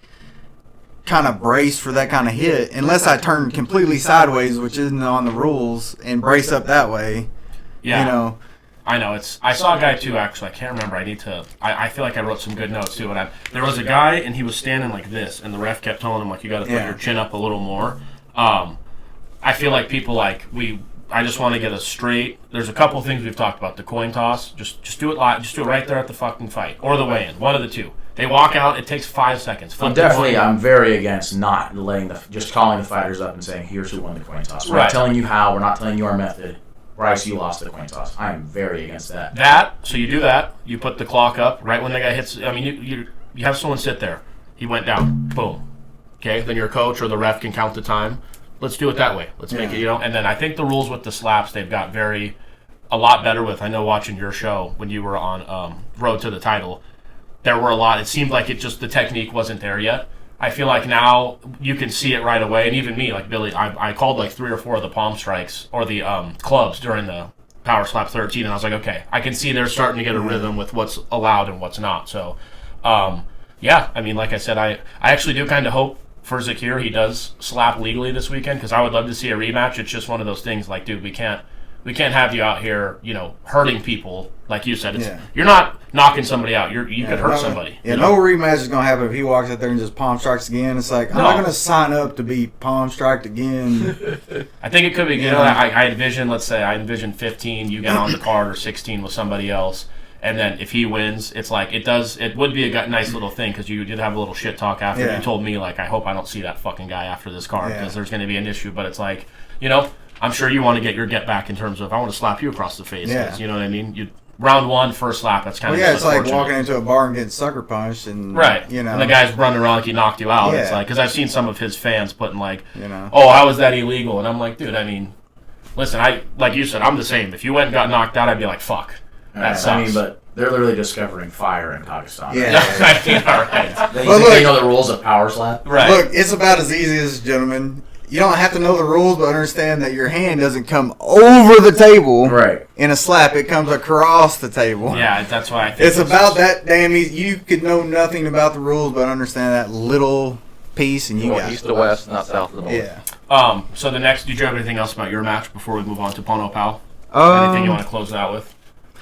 kind of brace for that kind of hit unless I turn completely sideways, which isn't on the rules, and brace up that way. Yeah. I know. I saw a guy too, actually. I can't remember. I feel like I wrote some good notes too. And there was a guy, and he was standing like this, and the ref kept telling him, like, you got to put your chin up a little more. I feel like people like, I just want to get a straight. There's a couple things we've talked about. The coin toss, just do it live. Just do it right there at the fucking fight. Or the weigh-in. One of the two. They walk out, it takes 5 seconds. I'm very against not letting just calling the fighters up and saying, here's who won the coin toss. We're not telling you how, we're not telling you our method. Brice, you lost the coin toss. I am very against that. So you do that, you put the clock up right when the guy hits. I mean, you have someone sit there. He went down. Boom. Okay, then your coach or the ref can count the time. Let's do it that way. Let's make it, and then I think the rules with the slaps, they've got a lot better with. I know watching your show when you were on Road to the Title, there were a lot. It seemed like the technique wasn't there yet. I feel like now you can see it right away, and even me, like Billy, I called like 3 or 4 of the palm strikes or the clubs during the Power Slap 13, and I was like, okay, I can see they're starting to get a rhythm with what's allowed and what's not. So, yeah, I mean, like I said, I actually do kind of hope for Zakir he does slap legally this weekend, because I would love to see a rematch. It's just one of those things like, dude, we can't have you out here, hurting people. Like you said, you're not knocking somebody out. You could hurt somebody. Yeah, no rematch is going to happen if he walks out there and just palm strikes again. It's like, I'm not going to sign up to be palm striked again. I think it could be, I envision 15, you get on the card, or 16 with somebody else. And then if he wins, it's like, it would be a nice little thing, because you did have a little shit talk after. You told me, like, I hope I don't see that fucking guy after this card, because there's going to be an issue. But it's like, I'm sure you want to get your get back in terms of, I want to slap you across the face. Yeah. You know what I mean? Round 1, first slap, that's kind of it's like walking into a bar and getting sucker punched. And, and the guy's running around like he knocked you out. It's like, because I've seen some of his fans putting like, oh, how was that illegal? And I'm like, dude, I mean, listen, like you said, I'm the same. If you went and got knocked out, I'd be like, fuck. That sucks. I mean, but they're literally discovering fire in Pakistan. Yeah. All right. They know the rules of power slap. Right. Look, it's about as easy as, gentlemen. You don't have to know the rules, but understand that your hand doesn't come over the table in a slap. It comes across the table. Yeah, that's why I think it's about that damn easy. You could know nothing about the rules, but understand that little piece, and you got east to west, not south to north. Yeah. So the next, did you have anything else about your match before we move on to Pono Pal? Anything you want to close it out with?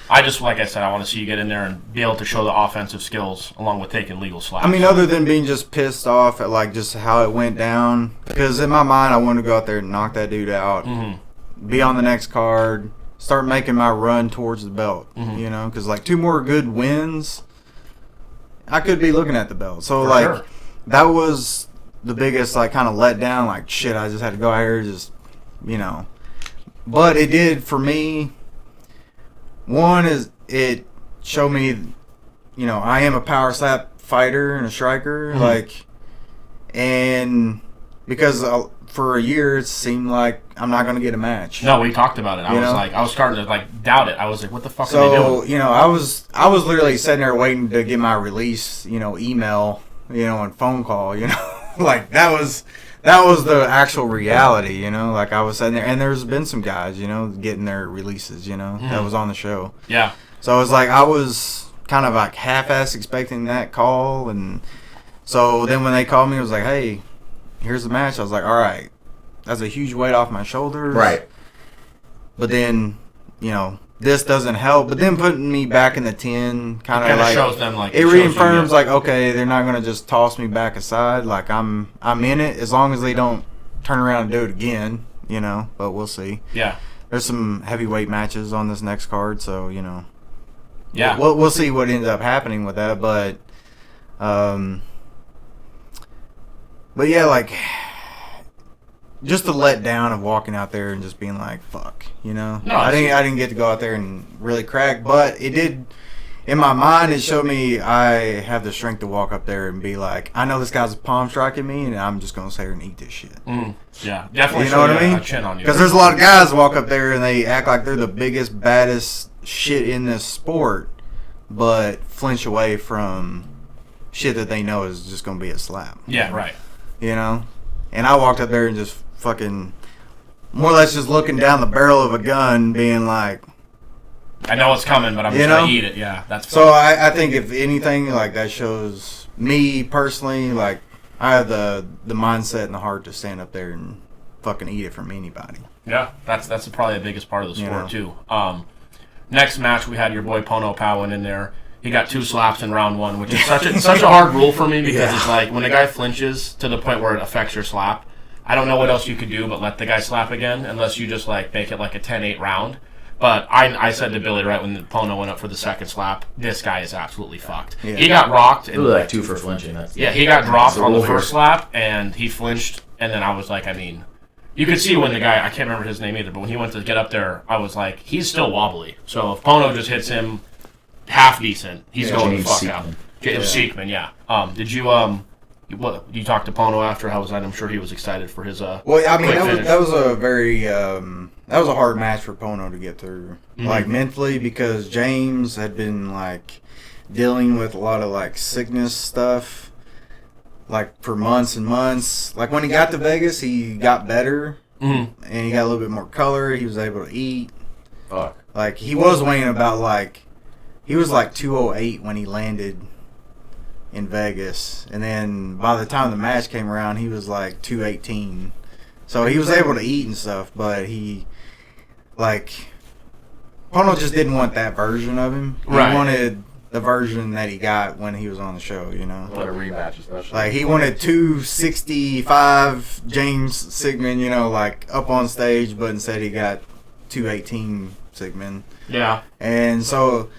I just, like I said, I want to see you get in there and be able to show the offensive skills along with taking legal slaps. I mean, other than being just pissed off at like just how it went down, because in my mind I wanted to go out there and knock that dude out, be on the next card, start making my run towards the belt, because like 2 more good wins, I could be looking at the belt. So that was the biggest like kind of letdown. Like, shit, I just had to go out here just, but it did for me. One is it showed me, I am a power slap fighter and a striker, and because for a year it seemed like I'm not going to get a match. No, we talked about it. I was starting to like doubt it. I was like, what the fuck are they doing? I was literally sitting there waiting to get my release, email, and phone call, like that was the actual reality, like I was sitting there, and there's been some guys, getting their releases, that was on the show. Yeah. So I was like, I was kind of like half-ass expecting that call, and so then when they called me, it was like, hey, here's the match. I was like, all right, that's a huge weight off my shoulders. Right. But then, this doesn't help. But then putting me back in the 10 kind of like shows them like it reaffirms like, okay, they're not gonna just toss me back aside. Like I'm in it as long as they don't turn around and do it again. But we'll see. Yeah. There's some heavyweight matches on this next card, so yeah, we'll see what ends up happening with that. But yeah, like just the letdown of walking out there and just being like, fuck, No, I didn't get to go out there and really crack, but it did. In my mind, it showed me I have the strength to walk up there and be like, I know this guy's palm striking me, and I'm just gonna sit here and eat this shit. Yeah, definitely. You know what I mean? A chin on you. Because there's a lot of guys walk up there and they act like they're the biggest, baddest shit in this sport, but flinch away from shit that they know is just going to be a slap. Yeah, right. You know? And I walked up there and just fucking, more or less just looking down the barrel of a gun, being like, I know it's coming, but I'm just going to eat it. Yeah, that's so I think if anything, like, that shows me personally, like, I have the mindset and the heart to stand up there and fucking eat it from anybody. Yeah, that's probably the biggest part of the sport, too. Next match, we had your boy Pono Powen in there. He got 2 slaps in round 1, which is such a hard rule for me because it's like when a guy flinches to the point where it affects your slap, I don't know what else you could do but let the guy slap again unless you just like make it like a 10-8 round. But I said to Billy right when Pono went up for the second slap, this guy is absolutely fucked. Yeah. He got rocked. It was like 2 for flinching. He got dropped on the first slap and he flinched. And then I was like, I mean, you could see when the guy, I can't remember his name either, but when he went to get up there, I was like, he's still wobbly. So if Pono just hits him half decent, he's going the fuck out. Seekman, yeah. Did you talk to Pono after? How was that? I'm sure he was excited for his well, I mean, that was a very that was a hard match for Pono to get through, like mentally, because James had been like dealing with a lot of like sickness stuff, like for months and months. Like when he got to Vegas, he got better, and he got a little bit more color. He was able to eat. Fuck. Like he was weighing about he was like 208 when he landed in Vegas, and then by the time the match came around, he was like 218. So he was able to eat and stuff, but Pono just didn't want that version of him. He wanted the version that he got when he was on the show, you know. Like a rematch, especially. Like he wanted 265 James Sigmund, you know, like up on stage, but instead he got 218 Sigmund. Yeah. And so,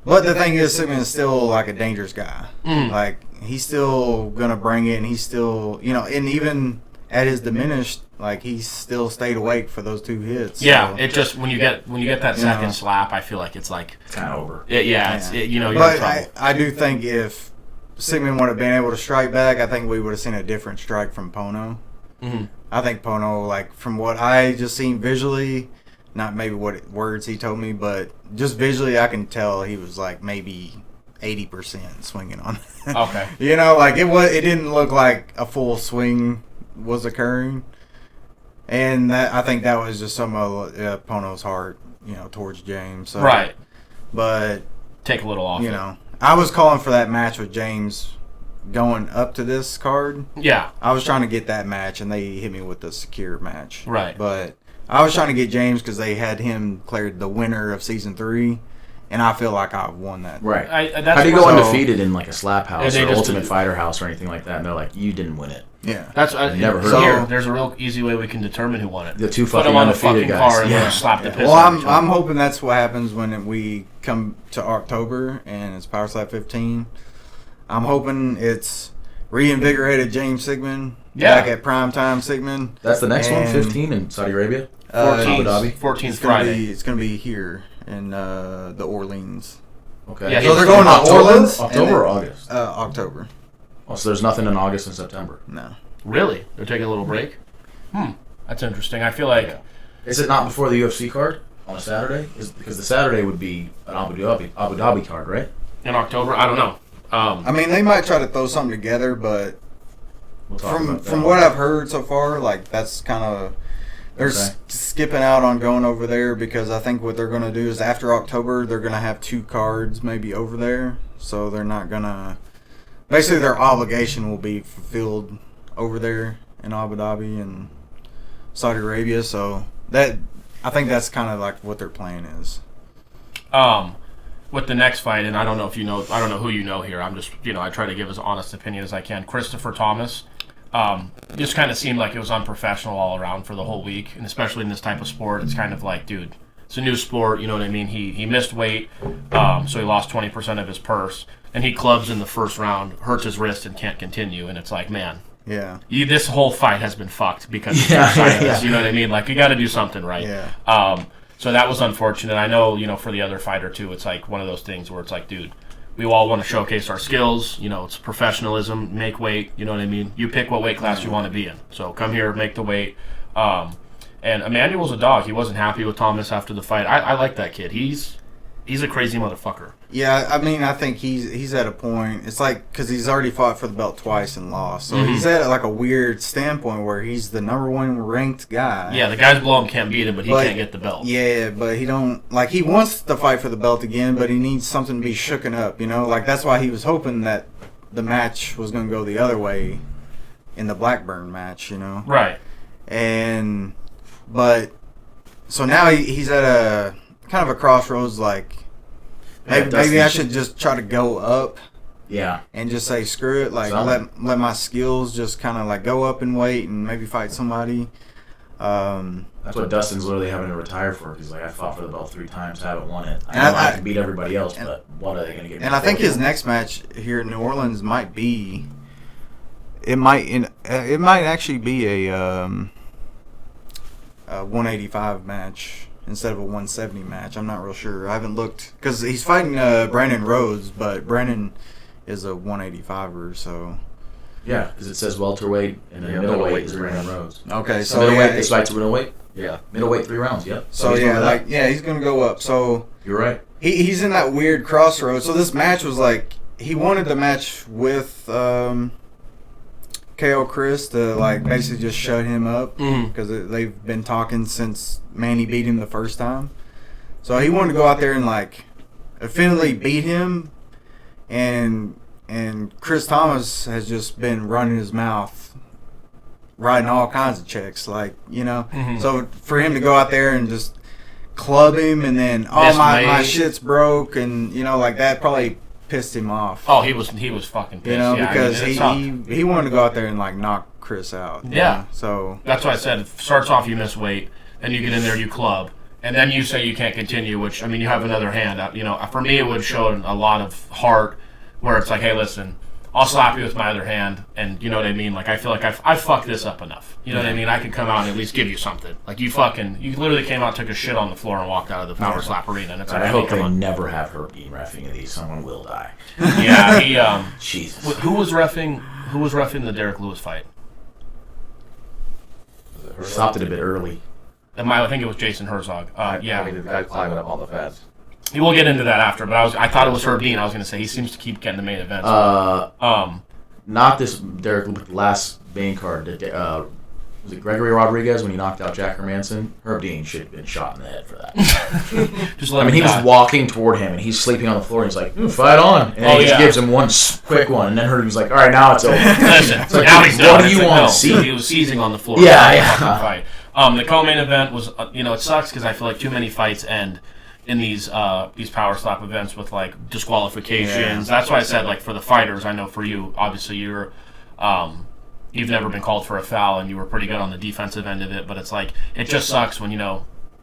but the thing is, Sigmund is still like a dangerous guy. Like he's still gonna bring it, and he's still, you know, and even at his diminished, like he still stayed awake for those 2 hits. Yeah, so. It just when you get that second slap, I feel like it's like it's kind of over. You know, you're but in trouble. I do think if Sigmund would have been able to strike back, I think we would have seen a different strike from Pono. I think Pono, like from what I just seen visually, not maybe what words he told me, but just visually, I can tell he was like maybe 80% swinging on. Okay. You know, like it didn't look like a full swing was occurring, and I think that was just some of Pono's heart, you know, towards James. So, right. But take a little off. You know, I was calling for that match with James going up to this card. Yeah. I was trying to get that match, and they hit me with the secure match. Right. But I was trying to get James because they had him declared the winner of season 3. And I feel like I've won that. Right. How do you go undefeated in like a slap house or Ultimate Fighter house or anything like that? And they're like, you didn't win it. Yeah. That's never heard of it. There's a real easy way we can determine who won it. The 2 Put fucking them on the undefeated fucking guys. car and slap the piss Well, out of each other. I'm hoping that's what happens when we come to October and it's Power Slap 15. I'm hoping it's reinvigorated James Sigmund back at primetime Sigmund. That's the next one, 15 in Saudi Arabia? 14th Friday. It's going to be here in the Orleans. Okay. Yeah, so they're going to Orleans? October or August? October. Oh, so there's nothing in August and September? No. Really? They're taking a little break? That's interesting. I feel like... Yeah. Is it not before the UFC card on a Saturday? Because the Saturday would be an Abu Dhabi card, right? In October? I don't know. I mean, they might try to throw something together, but from what I've heard so far, like that's kind of... They're skipping out on going over there because I think what they're going to do is after October, they're going to have 2 cards maybe over there. So they're not going to... Basically, their obligation will be fulfilled over there in Abu Dhabi and Saudi Arabia. So I think that's kind of like what their plan is. With the next fight, and I don't know if you know... I don't know who you know here. I'm just... You know, I try to give as honest opinion as I can. Christopher Thomas... just kind of seemed like it was unprofessional all around for the whole week, and especially in this type of sport, it's kind of like, dude, it's a new sport, you know what I mean? He missed weight, so he lost 20% of his purse, and he clubs in the first round, hurts his wrist, and can't continue, and it's like, man, this whole fight has been fucked because of this, you know what I mean? Like, you got to do something right. Yeah. So that was unfortunate. I know, you know, for the other fighter, too, it's like one of those things where it's like, dude, we all want to showcase our skills. You know, it's professionalism, make weight. You know what I mean? You pick what weight class you want to be in. So come here, make the weight. And Emmanuel's a dog. He wasn't happy with Thomas after the fight. I like that kid. He's He's a crazy motherfucker. Yeah, I mean, I think he's at a point. It's like because he's already fought for the belt twice and lost, so he's at like a weird standpoint where he's the number 1 ranked guy. Yeah, the guys below him can't beat him, but he can't get the belt. Yeah, but he don't like. He wants to fight for the belt again, but he needs something to be shooken up. You know, like that's why he was hoping that the match was going to go the other way in the Blackburn match. You know, Right. But so now he's at a kind of a crossroads. Like maybe I should just try to go up. Yeah. And just say screw it. Like let my skills just kind of like go up and wait and maybe fight somebody. That's what Dustin's literally having to retire for. He's like, I fought for the belt 3 times, haven't won it. I know I can beat everybody else, but what are they going to get? And I think his next match here in New Orleans might be. It might actually be a 185 match instead of a 170 match. I'm not real sure. I haven't looked because he's fighting Brandon Rhodes, but Brandon is a 185er, so. Yeah, because it says welterweight and then middleweight is Brandon Rhodes. Okay, so middleweight, this fight's middleweight. Yeah, middleweight 3 rounds. Yep. So he's gonna go up. So you're right. He's in that weird crossroads. So this match was like he wanted the match with KO Chris to like basically just shut him up because they've been talking since Manny beat him the first time. So he wanted to go out there and like offensively beat him, and Chris Thomas has just been running his mouth, writing all kinds of checks, like, you know. So for him to go out there and just club him and then my shit's broke and you know like that probably pissed him off. Oh, he was fucking pissed. You know, yeah, because I mean, he wanted to go out there and like knock Chris out. Yeah. So that's why I said it starts off you miss weight, then you get in there you club, and then you say you can't continue. Which I mean you have another hand. You know, for me it would show a lot of heart where it's like, hey, listen, I'll slap you with my other hand, and you know what I mean? Like, I feel like I fucked this up enough. You know what I mean? I could come out and at least give you something. Like, you literally came out, took a shit on the floor, and walked out of the power slap arena. And it's like, I hope they never have Herb Dean reffing of these. Someone will die. Yeah, he, Jesus. Who was reffing the Derek Lewis fight? Stopped it a bit early. I think it was Jason Herzog. Yeah. I mean, the guy climbing up on the fence. We'll get into that after, but I thought it was Herb Dean. I was going to say he seems to keep getting the main event. Not this Derek last main card. Was it Gregory Rodriguez when he knocked out Jack Hermanson? Herb Dean should have been shot in the head for that. He was walking toward him and he's sleeping on the floor and he's like, fight on. And then he just gives him one quick one and then Herb was like, all right, now it's over. Listen, like, now he's done. What do you want to see? He was seizing on the floor. Yeah. Fight. The co-main event was, it sucks because I feel like too many fights end in these power slap events with like disqualifications. That's why I said like for the fighters, I know for you, obviously you've never been called for a foul and you were pretty good on the defensive end of it, but it's like it just sucks when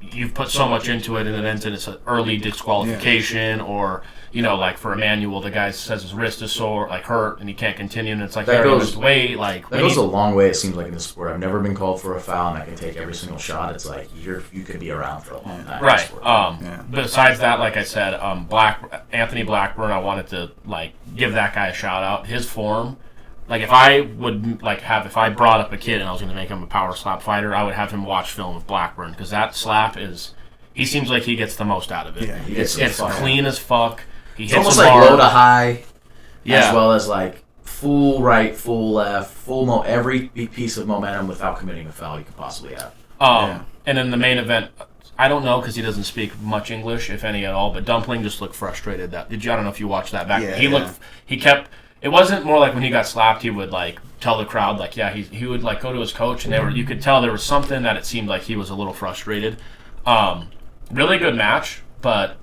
you've put so much into it and it ends in an early disqualification or like for Emmanuel, the guy says his wrist is sore, like hurt, and he can't continue, and it's like that goes way like that goes a long way. It seems like in this sport, I've never been called for a foul, and I can take every single shot. It's like you could be around for a long time. Right. Besides that, like I said, Anthony Blackburn, I wanted to like give that guy a shout out. His form, like if I brought up a kid and I was going to make him a power slap fighter, I would have him watch film of Blackburn because that slap is. He seems like he gets the most out of it. Yeah, it's clean as fuck. It's almost like low to high, as well as like full right, full left, every piece of momentum without committing a foul you could possibly have. And in the main event, I don't know because he doesn't speak much English, if any at all. But Dumpling just looked frustrated. I don't know if you watched that back. Yeah, he kept. It wasn't more like when he got slapped, he would like tell the crowd like, he would like go to his coach, and you could tell there was something that it seemed like he was a little frustrated. Really good match, but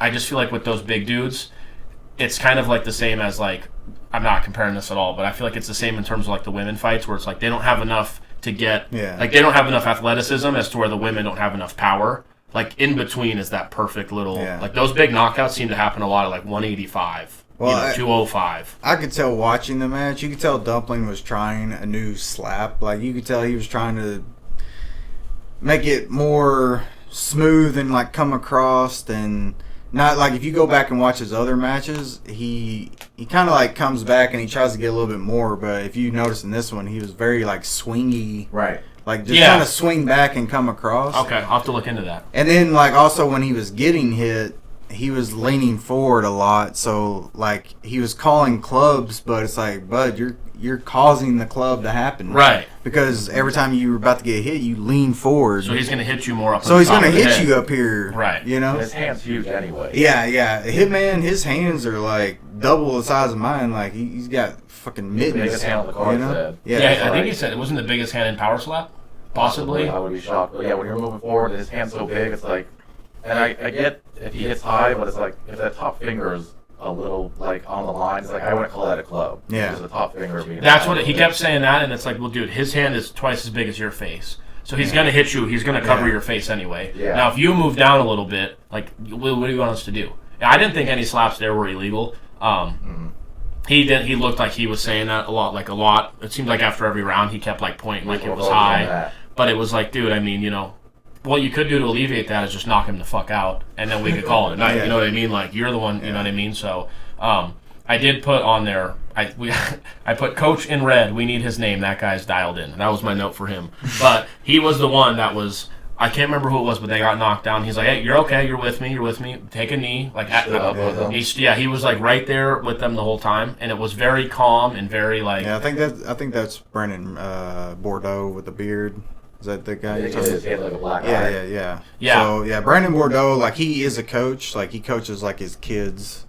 I just feel like with those big dudes, it's kind of like the same as like, I'm not comparing this at all, but I feel like it's the same in terms of like the women fights where it's like they don't have enough to get, like they don't have enough athleticism as to where the women don't have enough power. Like in between is that perfect little, like those big knockouts seem to happen a lot at like 185, 205. I could tell watching the match, you could tell Dumpling was trying a new slap. Like you could tell he was trying to make it more smooth and like come across and not like if you go back and watch his other matches, he kind of like comes back and he tries to get a little bit more, but if you notice in this one, he was very like swingy, right? Like just trying to swing back and come across. Okay, I'll have to look into that. And then like also when he was getting hit he was leaning forward a lot, so like he was calling clubs, but it's like, bud, you're causing the club to happen, Right. Because every time you were about to get hit, you lean forward. So he's gonna hit you more up. So he's gonna hit you up here, right? You know, His hand's huge anyway. Yeah. Hitman, his hands are like double the size of mine. Like he's got fucking mittens. Biggest hand on the card, you know? said. Yeah, I think he said it wasn't the biggest hand in power slap. Possibly. I would be shocked. But yeah, when you're moving forward, his hand's so big, it's like, and I get if he hits high, but it's like if that top finger is a little like on the line, it's like I wouldn't call that a club. Yeah. Because the top finger being. That's what he kept saying that, and it's like, well, dude, his hand is twice as big as your face, so he's gonna hit you. He's gonna cover your face anyway. Yeah. Now, if you move down a little bit, like, what do you want us to do? I didn't think any slaps there were illegal. He did. He looked like he was saying that a lot. It seemed like after every round he kept like pointing like it was high, but it was like, dude, I mean, you know, what you could do to alleviate that is just knock him the fuck out, and then we could call it a night. You know what I mean? Like, you're the one. You know what I mean? So, I did put on there. I put Coach in red. We need his name. That guy's dialed in. That was my note for him. But he was the one that was. I can't remember who it was, but they got knocked down. He's like, "Hey, you're okay. You're with me. Take a knee." Like, he was like right there with them the whole time, and it was very calm and very like. Yeah, I think that's Brandon Bordeaux with the beard. Is that the guy? He had like a black yeah, eye. yeah. So yeah, Brandon Bordeaux, like he is a coach. Like he coaches like his kids'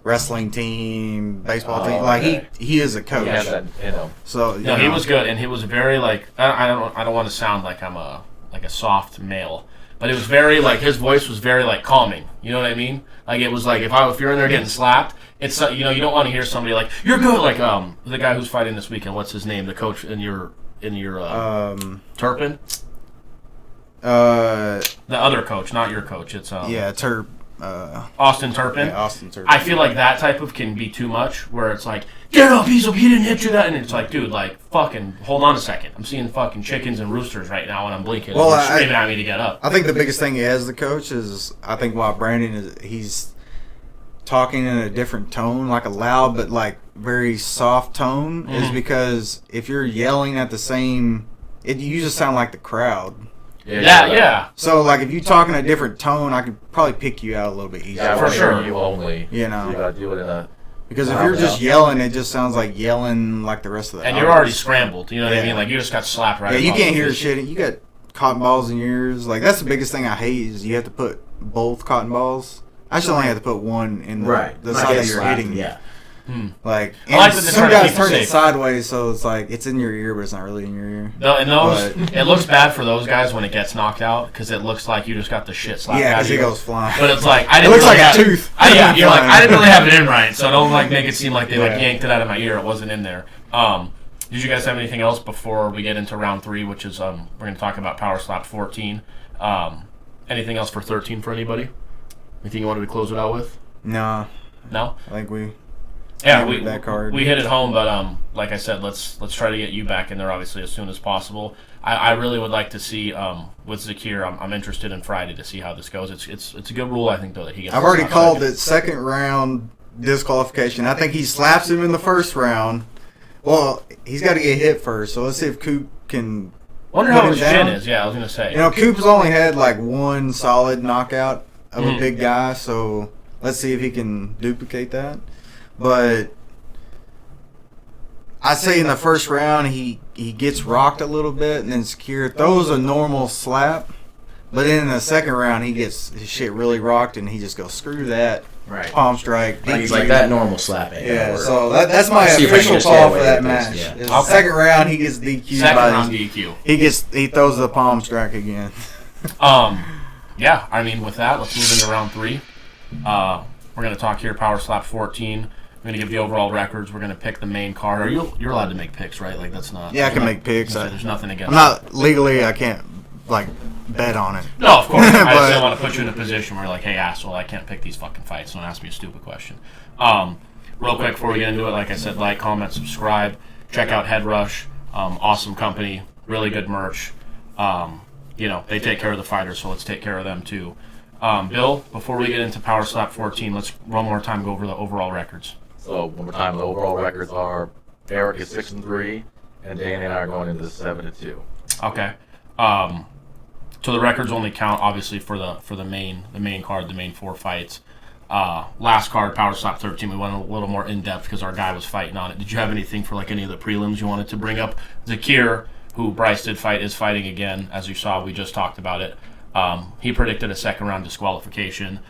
wrestling team, baseball team. Like he is a coach. He has that, you know. So no, he was good, and he was very like I don't want to sound like I'm a soft male, but it was very like his voice was very like calming. You know what I mean? Like it was like if you're in there getting slapped, it's you know, you don't want to hear somebody like you're good, like the guy who's fighting this weekend. What's his name? The coach in your Turpin. The other coach, not your coach. It's Austin Turpin. Yeah, Austin Turpin. I feel like that type of can be too much, where it's like, get up, he didn't hit you that, and it's like, dude, like, fucking, hold on a second. I'm seeing fucking chickens and roosters right now, and I'm blinking. Well, and screaming at me to get up. I think the biggest thing as the coach is, I think why Brandon he's talking in a different tone, like a loud but like very soft tone, is because if you're yelling at the same, you just sound like the crowd. Yeah. So, like, if you talk in a different tone, I could probably pick you out a little bit easier. Yeah, for sure. You only. You know. So you gotta do it in a. Because if you're just yelling, it just sounds like yelling like the rest of the. And you're already scrambled. You know what I mean? Like you just got slapped right. Yeah, you can't hear shit. You got cotton balls in your ears. Like that's the biggest thing I hate is you have to put both cotton balls. I should only have to put one in the side that you're hitting. Yeah. Like, I like that some they're trying to guys keep turn it it sideways, so it's like it's in your ear, but it's not really in your ear. No, and it looks bad for those guys when it gets knocked out because it looks like you just got the shit slapped out. Yeah, because it goes flying. But it's like it looks like a tooth. You're like I didn't really have it in right, so don't like make it seem like they like yanked it out of my ear. It wasn't in there. Did you guys have anything else before we get into round 3, which is we're going to talk about Power Slap 14? Anything else for 13 for anybody? Anything you wanted to close it out with? No. No. I think we. Yeah, that card. we hit it home, but like I said, let's try to get you back in there obviously as soon as possible. I really would like to see with Zakir. I'm interested in Friday to see how this goes. It's a good rule I think though that he gets. I've already called it second round disqualification. I think he slaps him in the first round. Well, he's got to get hit first, so let's see if Coop can. Wonder how his chin is. Yeah, I was gonna say. You know, Coop's only had like one solid knockout of a big guy, so let's see if he can duplicate that. But I'd say in the first round he gets rocked a little bit and then Zakir throws a normal slap. But then in the second round he gets his shit really rocked and he just goes, screw that. Right. Palm strike. He's like that normal slap. Yeah, so that's my official call for that match. Yeah. Second round he gets DQ'd. Second round DQ. He throws the palm strike again. Yeah, I mean with that, let's move into round 3. We're gonna talk here Power Slap 14. We're going to give the overall records. We're going to pick the main card. You're allowed to make picks, right? Like that's not. Yeah, I can make picks. There's nothing against. I'm not legally. I can't like bet on it. No, of course. I just don't want to put you in a position where you're like, hey, asshole, I can't pick these fucking fights. Don't ask me a stupid question. Real quick before we get into it, like I said, like, comment, subscribe, check out Head Rush. Awesome company, really good merch. They take care of the fighters, so let's take care of them too. Bill, before we get into Power Slap 14, let's one more time go over the overall records. So one more time, the overall records are Eric is 6-3, and Danny and I are going into 7-2. Okay. So the records only count obviously for the main card, the main 4 fights. Last card, Power Slap 13, we went a little more in depth because our guy was fighting on it. Did you have anything for like any of the prelims you wanted to bring up? Zakir, who Brice did fight, is fighting again. As you saw, we just talked about it. He predicted a second round disqualification.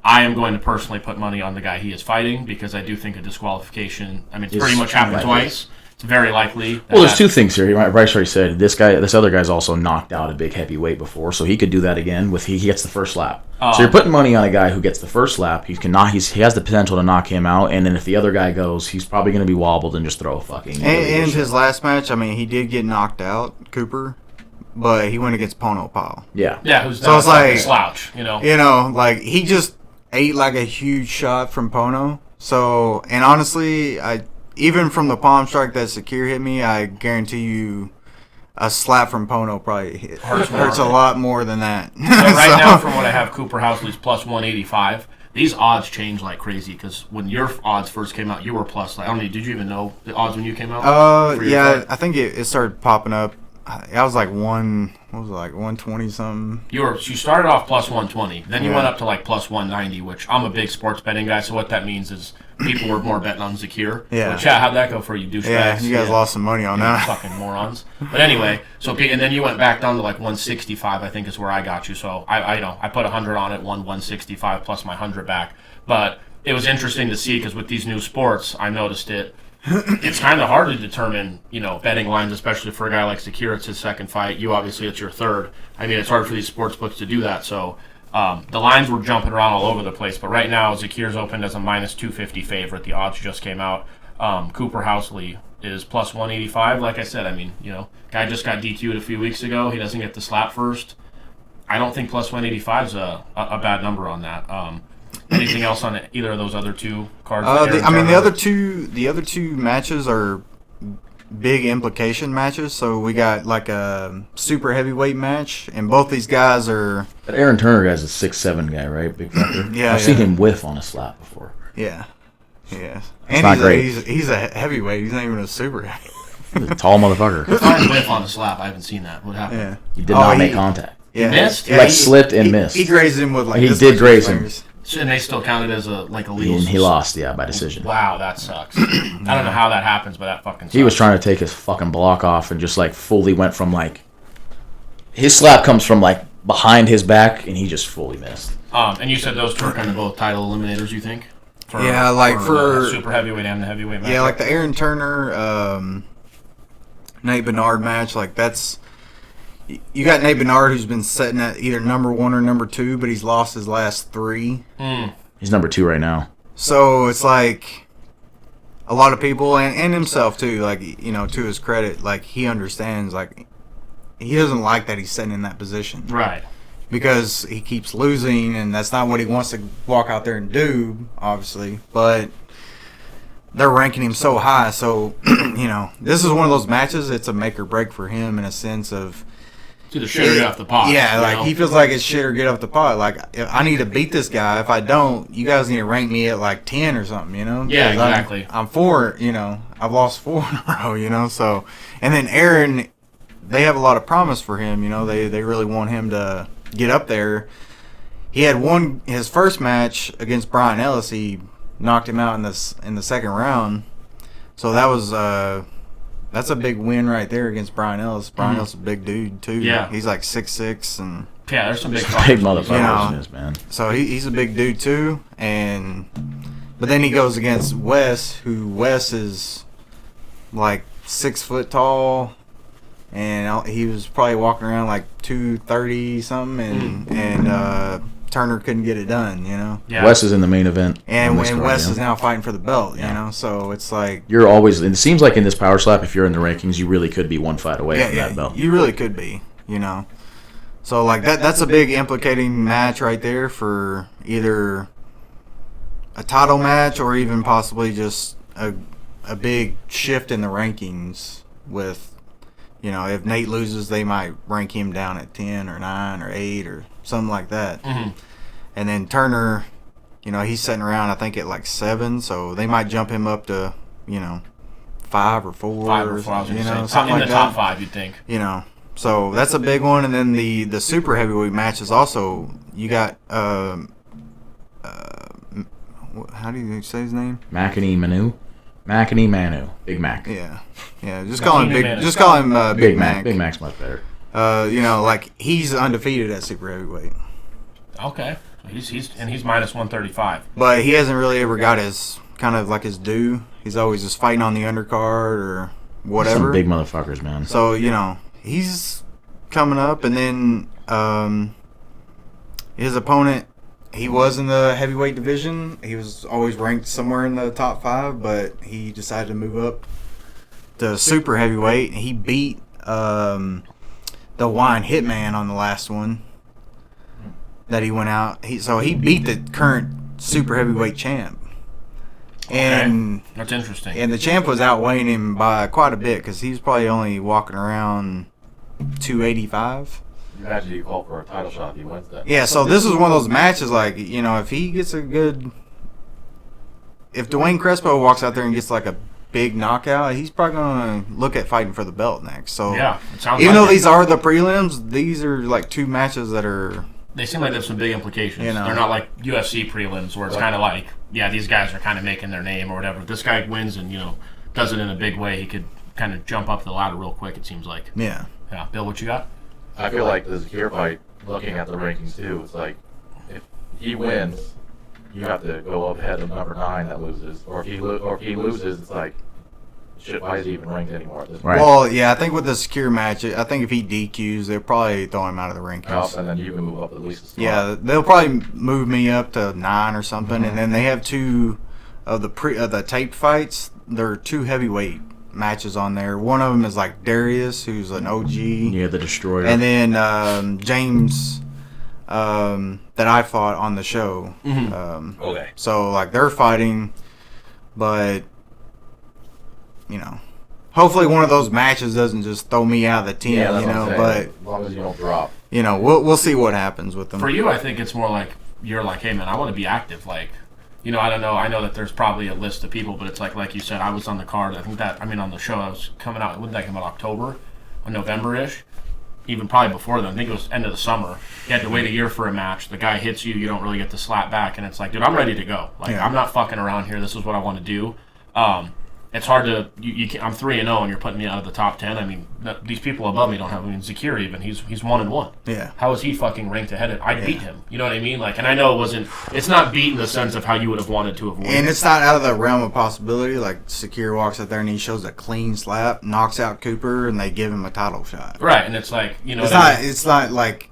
I am going to personally put money on the guy he is fighting because I do think a disqualification. I mean, it's pretty much happened twice. It's very likely. Well, there's 2 things here. Brice already said this other guy's also knocked out a big heavyweight before, so he could do that again. He gets the first slap. So you're putting money on a guy who gets the first slap. He has the potential to knock him out, and then if the other guy goes, he's probably going to be wobbled and just throw a fucking. And his last match, I mean, he did get knocked out, Cooper, but he went against Pono Pao. Yeah. Yeah. Who's so it's like slouch, you know. Like he just ate like a huge shot from Pono. So, and honestly, even from the palm strike that Zakir hit me, I guarantee you a slap from Pono probably hurts a lot more than that. So right now, from what I have, Cooper Housley's plus 185. These odds change like crazy because when your odds first came out, you were plus. Like, I don't know, did you even know the odds when you came out? Yeah, I think it started popping up. I was like 120 something. You started off plus 120, then you went up to like plus 190, which I'm a big sports betting guy. So what that means is people were more betting on Zakir. Yeah. But how'd that go for you, douchebags? Yeah, you guys lost some money on that. Fucking morons. But anyway, and then you went back down to like 165. I think is where I got you. So I put 100 on it, won 165 plus my 100 back. But it was interesting to see because with these new sports, I noticed it. It's kind of hard to determine, betting lines, especially for a guy like Zakir. It's his second fight. You obviously it's your third. I mean, it's hard for these sports books to do that. So the lines were jumping around all over the place. But right now, Zakir's opened as a minus 250 favorite. The odds just came out. Cooper Housley is plus 185. Like I said, I mean, guy just got DQ'd a few weeks ago. He doesn't get the slap first. I don't think plus 185 is a bad number on that. Anything else on either of those other 2 cards? The other two matches are big implication matches. So we got like a super heavyweight match, and both these guys are. That Aaron Turner guy's a 6'7" guy, right? Big fucker. Yeah, I've seen him whiff on a slap before. Yeah, and not great. He's a heavyweight. He's not even a super heavyweight. He's a tall motherfucker. Whiff on a slap. I haven't seen that. What happened? Yeah, he did not make contact. Yeah, he missed. He slipped and missed. He grazed him with He did graze him. And they still counted as a lead. And he lost, by decision. Wow, that sucks. I don't know how that happens, but that fucking sucks. He was trying to take his fucking block off and just fully went from his slap comes from behind his back and he just fully missed. And you said those 2 are kind of both title eliminators, you think? For the super heavyweight and the heavyweight match. Yeah, like the Aaron Turner, Nate Bernard match, that's. You got Nate Bernard, who's been sitting at either number 1 or number 2, but he's lost his last 3. He's number 2 right now. So it's like a lot of people, and himself too, to his credit, he understands, he doesn't like that he's sitting in that position. Right. Because he keeps losing, and that's not what he wants to walk out there and do, obviously. But they're ranking him so high, so, this is one of those matches, it's a make or break for him in a sense of. To the shit or get off the pot. Yeah, he feels like it's shit or get off the pot. If I need to beat this guy. If I don't, you guys need to rank me at 10 or something, Yeah, exactly. I'm 4, I've lost 4 in a row, so. And then Aaron, they have a lot of promise for him, They really want him to get up there. He had his first match against Brian Ellis. He knocked him out in the second round. So that was that's a big win right there against Brian Ellis. Brian Ellis is a big dude too. Yeah, he's like 6'6" and there's some big motherfuckers, man. So he's a big dude too, but then he goes against Wes, who Wes is 6 foot tall, and he was probably walking around 230 something, and Turner couldn't get it done, Yeah. Wes is in the main event. And Wes is now fighting for the belt, so it's you're always, it seems like in this power slap, if you're in the rankings, you really could be one fight away from that belt. You really could be, So that's a big implicating match right there for either a title match or even possibly just a big shift in the rankings with, if Nate loses, they might rank him down at 10 or 9 or 8 or something like that. Mm-hmm. And then Turner, he's sitting around, I think, at 7, so they might jump him up to, 5 or 4. 5 or 4, something in like the that. top 5, you'd think. So that's a big one. And then the super heavyweight match is also, you got, how do you say his name? Makini Manu. Makini Manu. Big Mac. Yeah. Just call him Big Mac. Big Mac's much better. Like he's undefeated at super heavyweight. Okay. He's minus 135. But he hasn't really ever got his kind of like his due. He's always just fighting on the undercard or whatever. Some big motherfuckers, man. So, he's coming up, and then his opponent, he was in the heavyweight division. He was always ranked somewhere in the top 5, but he decided to move up to super heavyweight. He beat the Wine Hitman on the last one that he went out. He beat the current super heavyweight champ. And okay. That's interesting. And the champ was outweighing him by quite a bit because he's probably only walking around 285. Imagine you call for a title shot, he wins that. Yeah, so this is one of those matches, like, if he gets if Dwayne Crespo walks out there and gets like a big knockout, he's probably going to look at fighting for the belt next. So yeah, it sounds even like though these are the prelims, these are like 2 matches that are... They seem like there's some big implications. They're not like UFC prelims where it's kind of like, yeah, these guys are kind of making their name or whatever. If this guy wins and, does it in a big way, he could kind of jump up the ladder real quick, it seems like. Yeah. Yeah. Bill, what you got? I feel like the Zakir fight, looking at the rankings too, it's like if he wins, you have to go up ahead of number 9 that loses, or if he loses, it's like, shit, why is he even ranked anymore at this point? Right. Well, yeah, I think with the secure match, I think if he DQs, they'll probably throw him out of the rankings. And then you can move up at least a spot. Yeah, they'll probably move me up to 9 or something, and then they have 2 of the taped fights. There are 2 heavyweight matches on there. One of them is like Darius, who's an OG. Yeah, the Destroyer. And then James, that I fought on the show. Mm-hmm. Okay. So like they're fighting, but hopefully one of those matches doesn't just throw me out of the team. Yeah, but as long as you don't drop. We'll see what happens with them. For you, I think it's more like you're like, hey man, I want to be active. Like, I don't know. I know that there's probably a list of people, but it's like you said, I was on the card. I think on the show, I was coming out. Wouldn't that come out October or November-ish? Even probably before then. I think it was end of the summer. You had to wait a year for a match. The guy hits you. You don't really get to slap back, and it's like, dude, I'm ready to go. Like, I'm not fucking around here. This is what I want to do. It's hard to. I'm 3-0, and you're putting me out of the top 10. I mean, these people above me don't have. I mean, Zakir even he's 1-1. Yeah. How is he fucking ranked ahead? I beat him. You know what I mean? Like, and I know it wasn't. It's not beat in the sense of how you would have wanted to avoid. And it's not out of the realm of possibility. Like Zakir walks out there and he shows a clean slap, knocks out Cooper, and they give him a title shot. Right, and it's like It's not like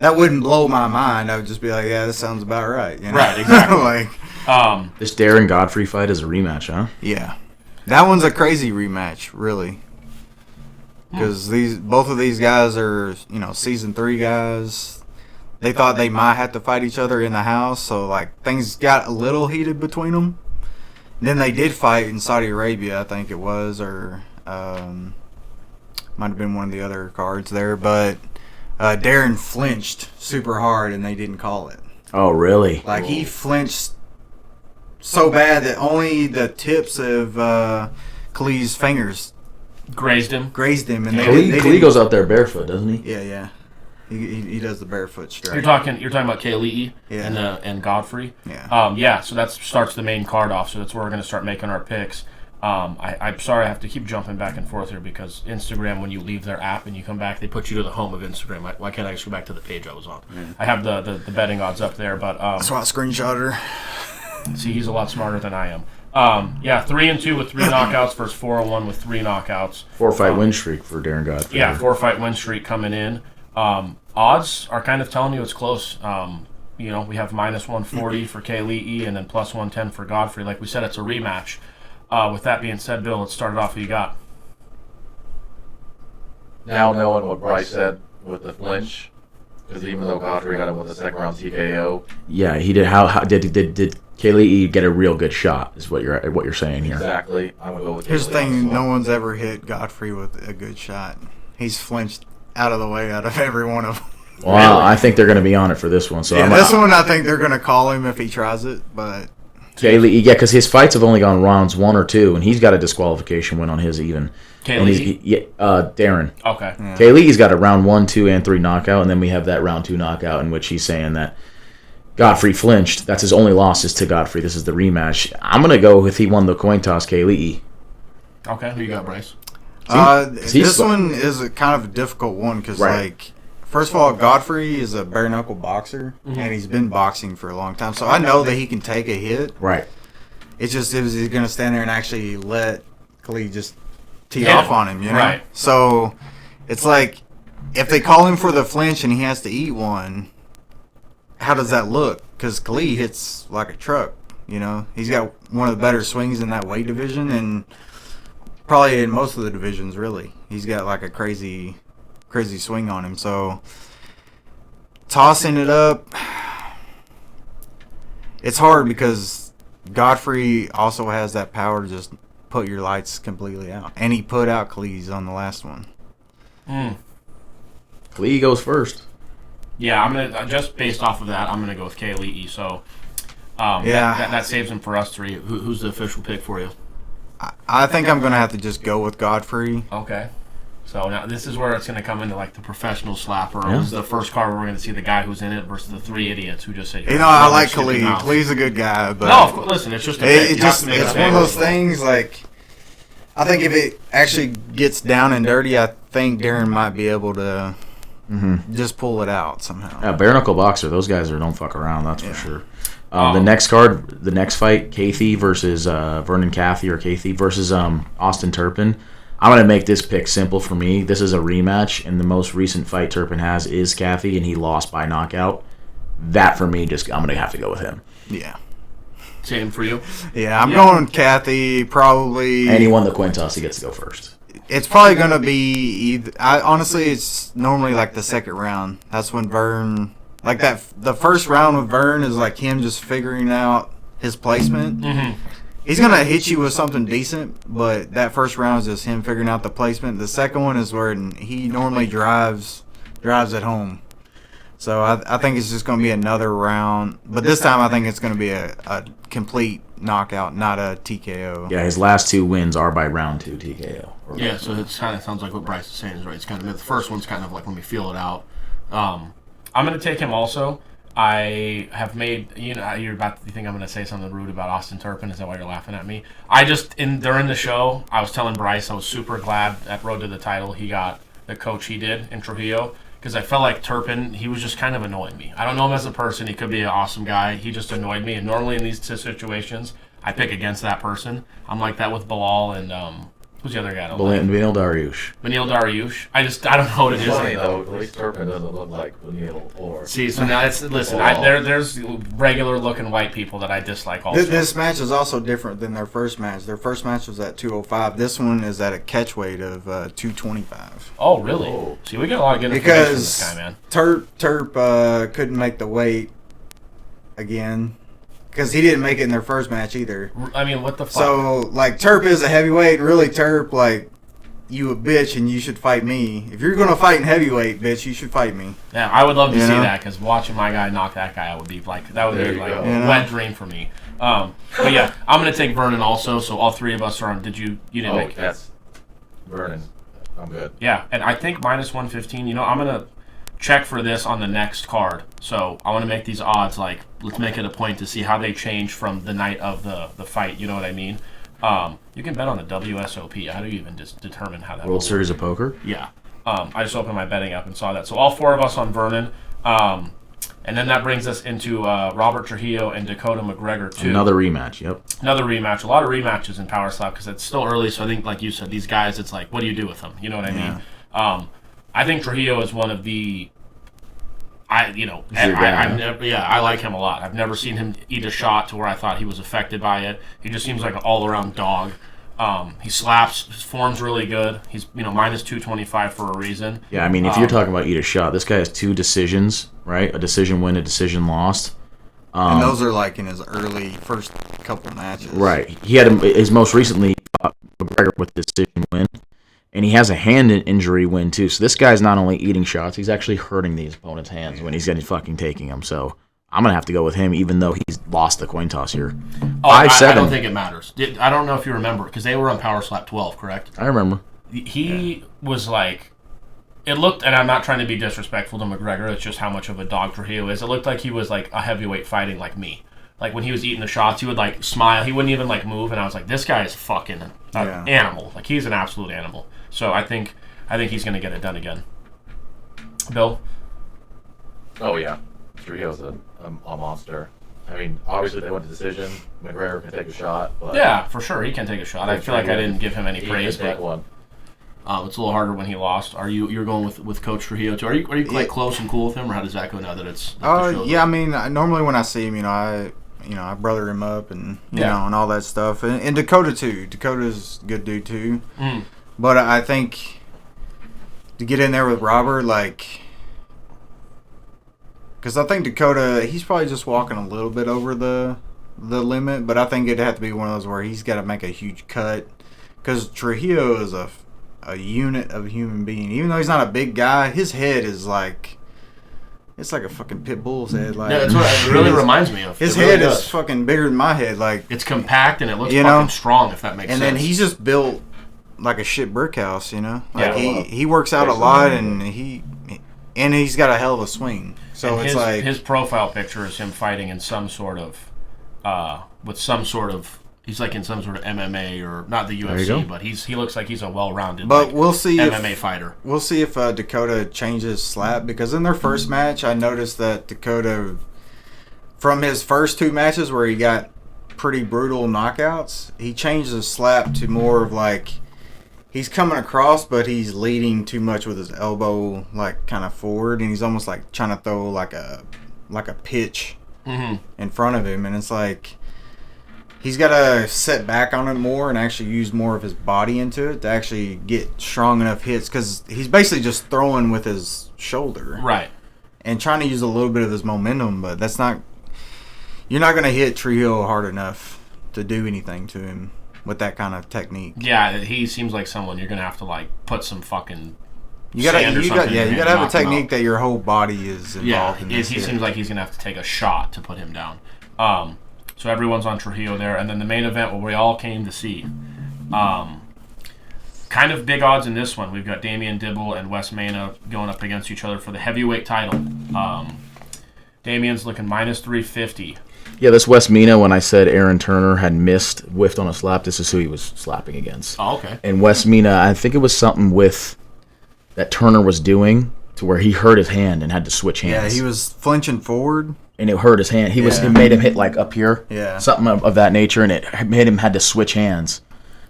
that wouldn't blow my mind. I would just be like, yeah, this sounds about right. Right, exactly. This Darren Godfrey fight is a rematch, huh? Yeah. That one's a crazy rematch, really, because both of these guys are, season 3 guys. They thought they might have to fight each other in the house, so like things got a little heated between them. Then they did fight in Saudi Arabia, I think it was, or might have been one of the other cards there. But Darren flinched super hard, and they didn't call it. Oh, really? Like he flinched so bad that only the tips of Khalid's fingers grazed him. And Khalid goes out there barefoot, doesn't he? Yeah. He does the barefoot strike. You're talking about Khalid and Godfrey. Yeah. So that starts the main card off. So that's where we're going to start making our picks. I'm sorry I have to keep jumping back and forth here because Instagram, when you leave their app and you come back, they put you to the home of Instagram. Why can't I just go back to the page I was on? Yeah. I have the betting odds up there, but that's why I screenshot her. See, he's a lot smarter than I am. 3-2 with 3 knockouts versus 4-1 with 3 knockouts. 4-fight win streak for Darren Godfrey. Yeah, 4-fight win streak coming in. Odds are kind of telling you it's close. We have minus 140 for Khalid and then plus 110 for Godfrey. Like we said, it's a rematch. With that being said, Bill, let's start it off. Who you got? Now knowing what Brice said with the flinch, because even though Godfrey got him with a second round TKO, yeah, he did. How did Khalid get a real good shot? Is what you're saying here? Exactly. I'm gonna go with. Here's the thing: no one's ever hit Godfrey with a good shot. He's flinched out of the way out of every one of them. Well, I think they're going to be on it for this one. So this one, I think they're going to call him if he tries it, but Kaylee, yeah, because his fights have only gone rounds 1 or 2, and he's got a disqualification win on his even. Kaylee? Darren. Okay. Yeah. Kaylee's got a round 1, 2, and 3 knockout, and then we have that round 2 knockout in which he's saying that Godfrey flinched. That's his only losses to Godfrey. This is the rematch. I'm going to go with he won the coin toss, Kaylee. Okay, who you got, Brice? This one is a kind of a difficult one because, like, first of all, Godfrey is a bare knuckle boxer, and he's been boxing for a long time. So I know that he can take a hit. Right. It's just, is he going to stand there and actually let Khalid just tee off on him, you know? Right. So it's like, if they call him for the flinch and he has to eat one, how does that look? Because Khalid hits like a truck, you know? He's got one of the better swings in that weight division, and probably in most of the divisions, really. He's got like a crazy swing on him. So tossing it up, it's hard because Godfrey also has that power to just put your lights completely out. And he put out Khalid on the last one. Khalid goes first. Yeah, I'm gonna just based off of that, I'm gonna go with Kaylee. So that saves him for us three. Who's the official pick for you? I think I'm going to have to just go with Godfrey. Okay. So now this is where it's going to come into like the professional slapper. This is the first card where we're going to see the guy who's in it versus the three idiots who just say, you know, I like Khalid. Khalid's a good guy. But no, of course, listen, it's just it's one of those things, like, I think if it actually gets down and dirty, I think Darren might be able to just pull it out somehow. Yeah, bare knuckle boxer. Those guys don't fuck around. That's for sure. The next card, the next fight, Cathy versus Vernon Cathy or Cathy versus Austin Turpin. I'm going to make this pick simple for me. This is a rematch, and the most recent fight Turpin has is Cathy, and he lost by knockout. That, for me, I'm going to have to go with him. Yeah. Same for you? Yeah, I'm going with Cathy, probably. And he won the coin toss. He gets to go first. It's probably going to be either. Honestly, it's normally like the second round. That's when Vern... Like that, the first round with Vern is like him just figuring out his placement. He's gonna hit you with something decent, but that first round is just him figuring out the placement. The second one is where he normally drives at home. So I think it's just gonna be another round, but this time I think it's gonna be a complete knockout, not a TKO. Yeah, his last 2 wins are by round 2 TKO. Yeah, so it kind of sounds like what Brice is saying is right. It's kind of the first one's kind of like when we feel it out. I'm going to take him also. I have made, you're about to think I'm going to say something rude about Austin Turpin. Is that why you're laughing at me? During the show, I was telling Brice I was super glad at Road to the Title he got the coach he did in Trujillo, because I felt like Turpin, he was just kind of annoying me. I don't know him as a person. He could be an awesome guy. He just annoyed me. And normally in these situations, I pick against that person. I'm like that with Bilal and, who's the other guy? Benil Dariush. Benil Dariush. I don't know what it is. Funny though, at least Turpin doesn't look like Benil or. See, so now there's regular looking white people that I dislike also. This match is also different than their first match. Their first match was at 205. This one is at a catch weight of 225. Oh, really? Oh. See, we got a lot of good information from this guy, man. Terp couldn't make the weight again. Because he didn't make it in their first match either. I mean, what the fuck? So, like, Terp is a heavyweight. Really, Terp, like, you a bitch and you should fight me. If you're going to fight in heavyweight, bitch, you should fight me. Yeah, I would love to see that, because watching my guy knock that guy out would be, like, a wet dream for me. But, yeah, I'm going to take Vernon also, so all three of us are on. You didn't make it? Yes. Vernon. I'm good. Yeah, and I think minus 115, I'm going to check for this on the next card. So I want to make these odds, like, let's make it a point to see how they change from the night of the fight, you know what I mean? You can bet on the WSOP. How do you even just determine how that World Series of Poker? Yeah. I just opened my betting up and saw that. So all 4 of us on Vernon. And then that brings us into Robert Trujillo and Dakota McGregor, too. Another rematch, yep. Another rematch. A lot of rematches in Power Slap because it's still early. So I think, like you said, these guys, it's like, what do you do with them? You know what I mean? I think Trujillo is one of the. I like him a lot. I've never seen him eat a shot to where I thought he was affected by it. He just seems like an all-around dog. He slaps. His form's really good. He's minus 225 for a reason. Yeah, I mean, if you're talking about eat a shot, this guy has 2 decisions, right? A decision win, a decision lost. And those are like in his early first couple matches. Right. He had his most recently McGregor with decision win. And he has a hand injury win, too. So this guy's not only eating shots, he's actually hurting these opponent's hands when he's getting fucking taking them. So I'm gonna have to go with him, even though he's lost the coin toss here. Oh, I 5'7". don't think it matters. I don't know if you remember, because they were on Power Slap 12, correct? I remember. He was like, it looked, and I'm not trying to be disrespectful to McGregor, it's just how much of a dog Trujillo is. It looked like he was like a heavyweight fighting like me. Like when he was eating the shots, he would like smile. He wouldn't even like move, and I was like, this guy is fucking an animal. Like he's an absolute animal. So I think he's gonna get it done again. Bill? Oh yeah, Trujillo's a monster. I mean, obviously they went to decision. McGregor can take a shot, but Yeah, for sure he can take a shot. I feel like I didn't give him any praise, but one. It's a little harder when he lost. You're going with Coach Trujillo too? Are you like close and cool with him, or how does that go now that it's? Yeah, I mean, normally when I see him, I brother him up and you know and all that stuff, and Dakota too. Dakota's a good dude too. But I think to get in there with Robert, like, because I think Dakota, he's probably just walking a little bit over the limit, but I think it'd have to be one of those where he's got to make a huge cut, because Trujillo is a unit of a human being. Even though he's not a big guy, his head is like, it's like a fucking pit bull's head. Like, yeah, that's what it really reminds me of. His head is fucking bigger than my head. Like, it's compact and it looks fucking strong, if that makes sense. And then he's just built like a shit brick house, you know. Like Yeah. he works out a lot, and he's got a hell of a swing. So and it's like his profile picture is him fighting in some sort of he's like in some sort of MMA, or not the UFC, but he looks like he's a well-rounded we'll see MMA fighter. We'll see if Dakota changes slap, because in their first match I noticed that Dakota, from his first two matches where he got pretty brutal knockouts, he changed his slap to more of like he's coming across, but he's leading too much with his elbow, like kind of forward, and he's almost like trying to throw like a pitch in front of him, and it's like he's got to set back on it more and actually use more of his body into it to actually get strong enough hits, because he's basically just throwing with his shoulder, right, and trying to use a little bit of his momentum, but that's not. You're not going to hit Trujillo hard enough to do anything to him with that kind of technique. Yeah, he seems like someone you're gonna have to like put some fucking. You gotta have a technique that your whole body is involved in. He seems like he's gonna have to take a shot to put him down. So everyone's on Trujillo there, and then the main event, what we all came to see. Kind of big odds in this one. We've got Damien Dibbell and Mena going up against each other for the heavyweight title. Damien's looking minus 350. Yeah, this Mena, when I said Aaron Turner had whiffed on a slap, this is who he was slapping against. Oh, okay. And Mena, I think it was something with that Turner was doing to where he hurt his hand and had to switch hands. Yeah, he was flinching forward. And it hurt his hand. It made him hit like up here. Yeah. Something of that nature, and it made him had to switch hands.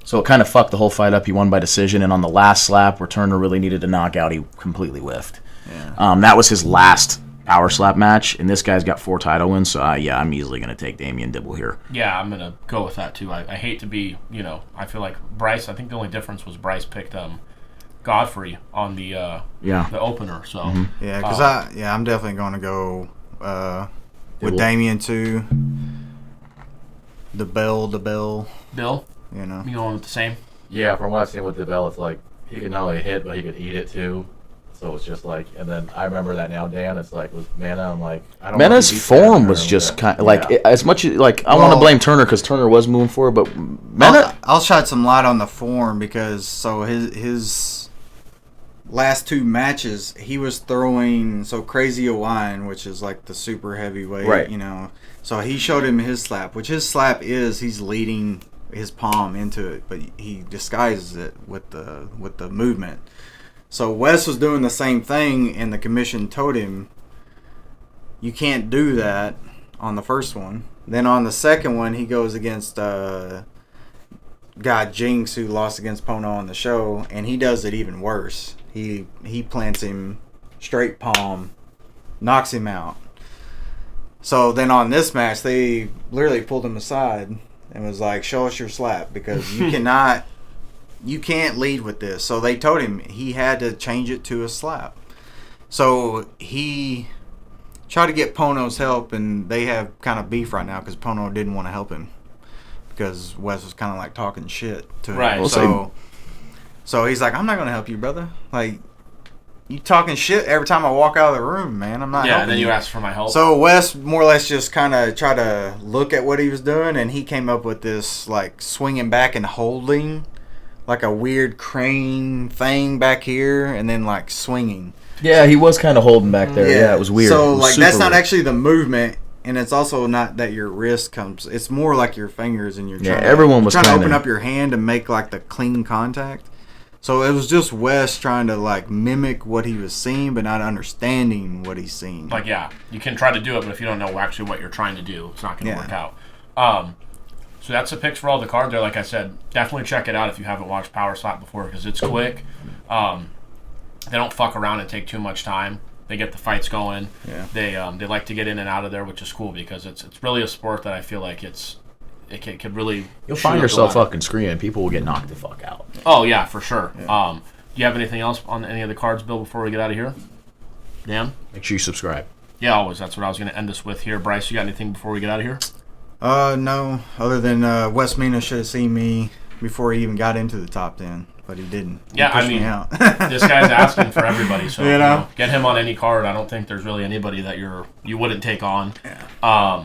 So it kind of fucked the whole fight up. He won by decision, and on the last slap where Turner really needed a knockout, he completely whiffed. Yeah. That was his last power slap match, and this guy's got 4 title wins, so I'm easily going to take Damien Dibbell here. Yeah, I'm going to go with that too. I hate to be, I feel like Brice, I think the only difference was Brice picked Godfrey on the opener. So Yeah, because I'm definitely going to go with Dibbell. Damien too. Dibbell. Bill, You know. you going with the same? Yeah, from what I've seen with Dibbell, it's like he could not only hit, but he could eat it too. So it's just like, and then I remember that now, Dan. It's like with Mena, I'm like, I don't. Mena's form was just kind of like as much as like I want to blame Turner because Turner was moving forward, but Mena. I'll shed some light on the form, because his last 2 matches he was throwing Crazy Wine, which is like the super heavyweight, Right. You know. So he showed him his slap, which his slap is he's leading his palm into it, but he disguises it with the movement. So Wes was doing the same thing, and the commission told him, you can't do that on the first one. Then on the second one, he goes against guy Jinx, who lost against Pono on the show, and he does it even worse. He plants him straight palm, knocks him out. So then on this match, they literally pulled him aside and was like, show us your slap, because you can't lead with this. So they told him he had to change it to a slap. So he tried to get Pono's help, and they have kind of beef right now because Pono didn't want to help him because Wes was kind of like talking shit to him. Right. So he's like, I'm not going to help you, brother. Like, you talking shit every time I walk out of the room, man. I'm not Yeah, and helping then you asked for my help. So Wes more or less just kind of tried to look at what he was doing, and he came up with this, like, swinging back and holding, like a weird crane thing back here, and then, like, swinging. Yeah, he was kind of holding back there. Yeah, it was weird. So, was like, that's not weird. actually the movement, and it's also not that your wrist comes. It's more like your fingers and you're trying, everyone was trying to kinda open up your hand and make, like, the clean contact. So it was just Wes trying to, like, mimic what he was seeing, but not understanding what he's seeing. Like, yeah, you can try to do it, but if you don't know actually what you're trying to do, it's not going to work out. So that's the picks for all the cards there. Like I said, definitely check it out if you haven't watched Power Slap before, because it's quick. They don't fuck around and take too much time. They get the fights going. Yeah. They like to get in and out of there, which is cool because it's really a sport that I feel like it could really. You'll find yourself fucking screaming. People will get knocked the fuck out. Oh yeah, for sure. Yeah. Do you have anything else on any of the cards, Bill, before we get out of here? Dan? Make sure you subscribe. Yeah, always. That's what I was going to end this with here. Bryce, you got anything before we get out of here? No. Other than Wes Mena should have seen me before he even got into the top 10, but he didn't. He Yeah, pushed I mean, me out. this guy's asking for everybody, so You know? get him on any card. I don't think there's really anybody that you wouldn't take on. Yeah.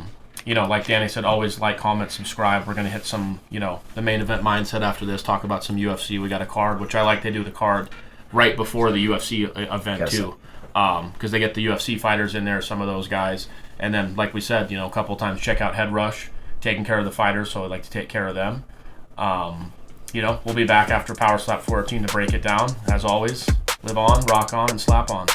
Like Danny said, always like, comment, subscribe. We're going to hit some, the main event mindset after this, talk about some UFC. We got a card, which I like to do the card right before the UFC event, too. Because they get the UFC fighters in there, some of those guys. And then, like we said, a couple times, check out Head Rush, taking care of the fighters, so I'd like to take care of them. We'll be back after Power Slap 14 to break it down. As always, live on, rock on, and slap on.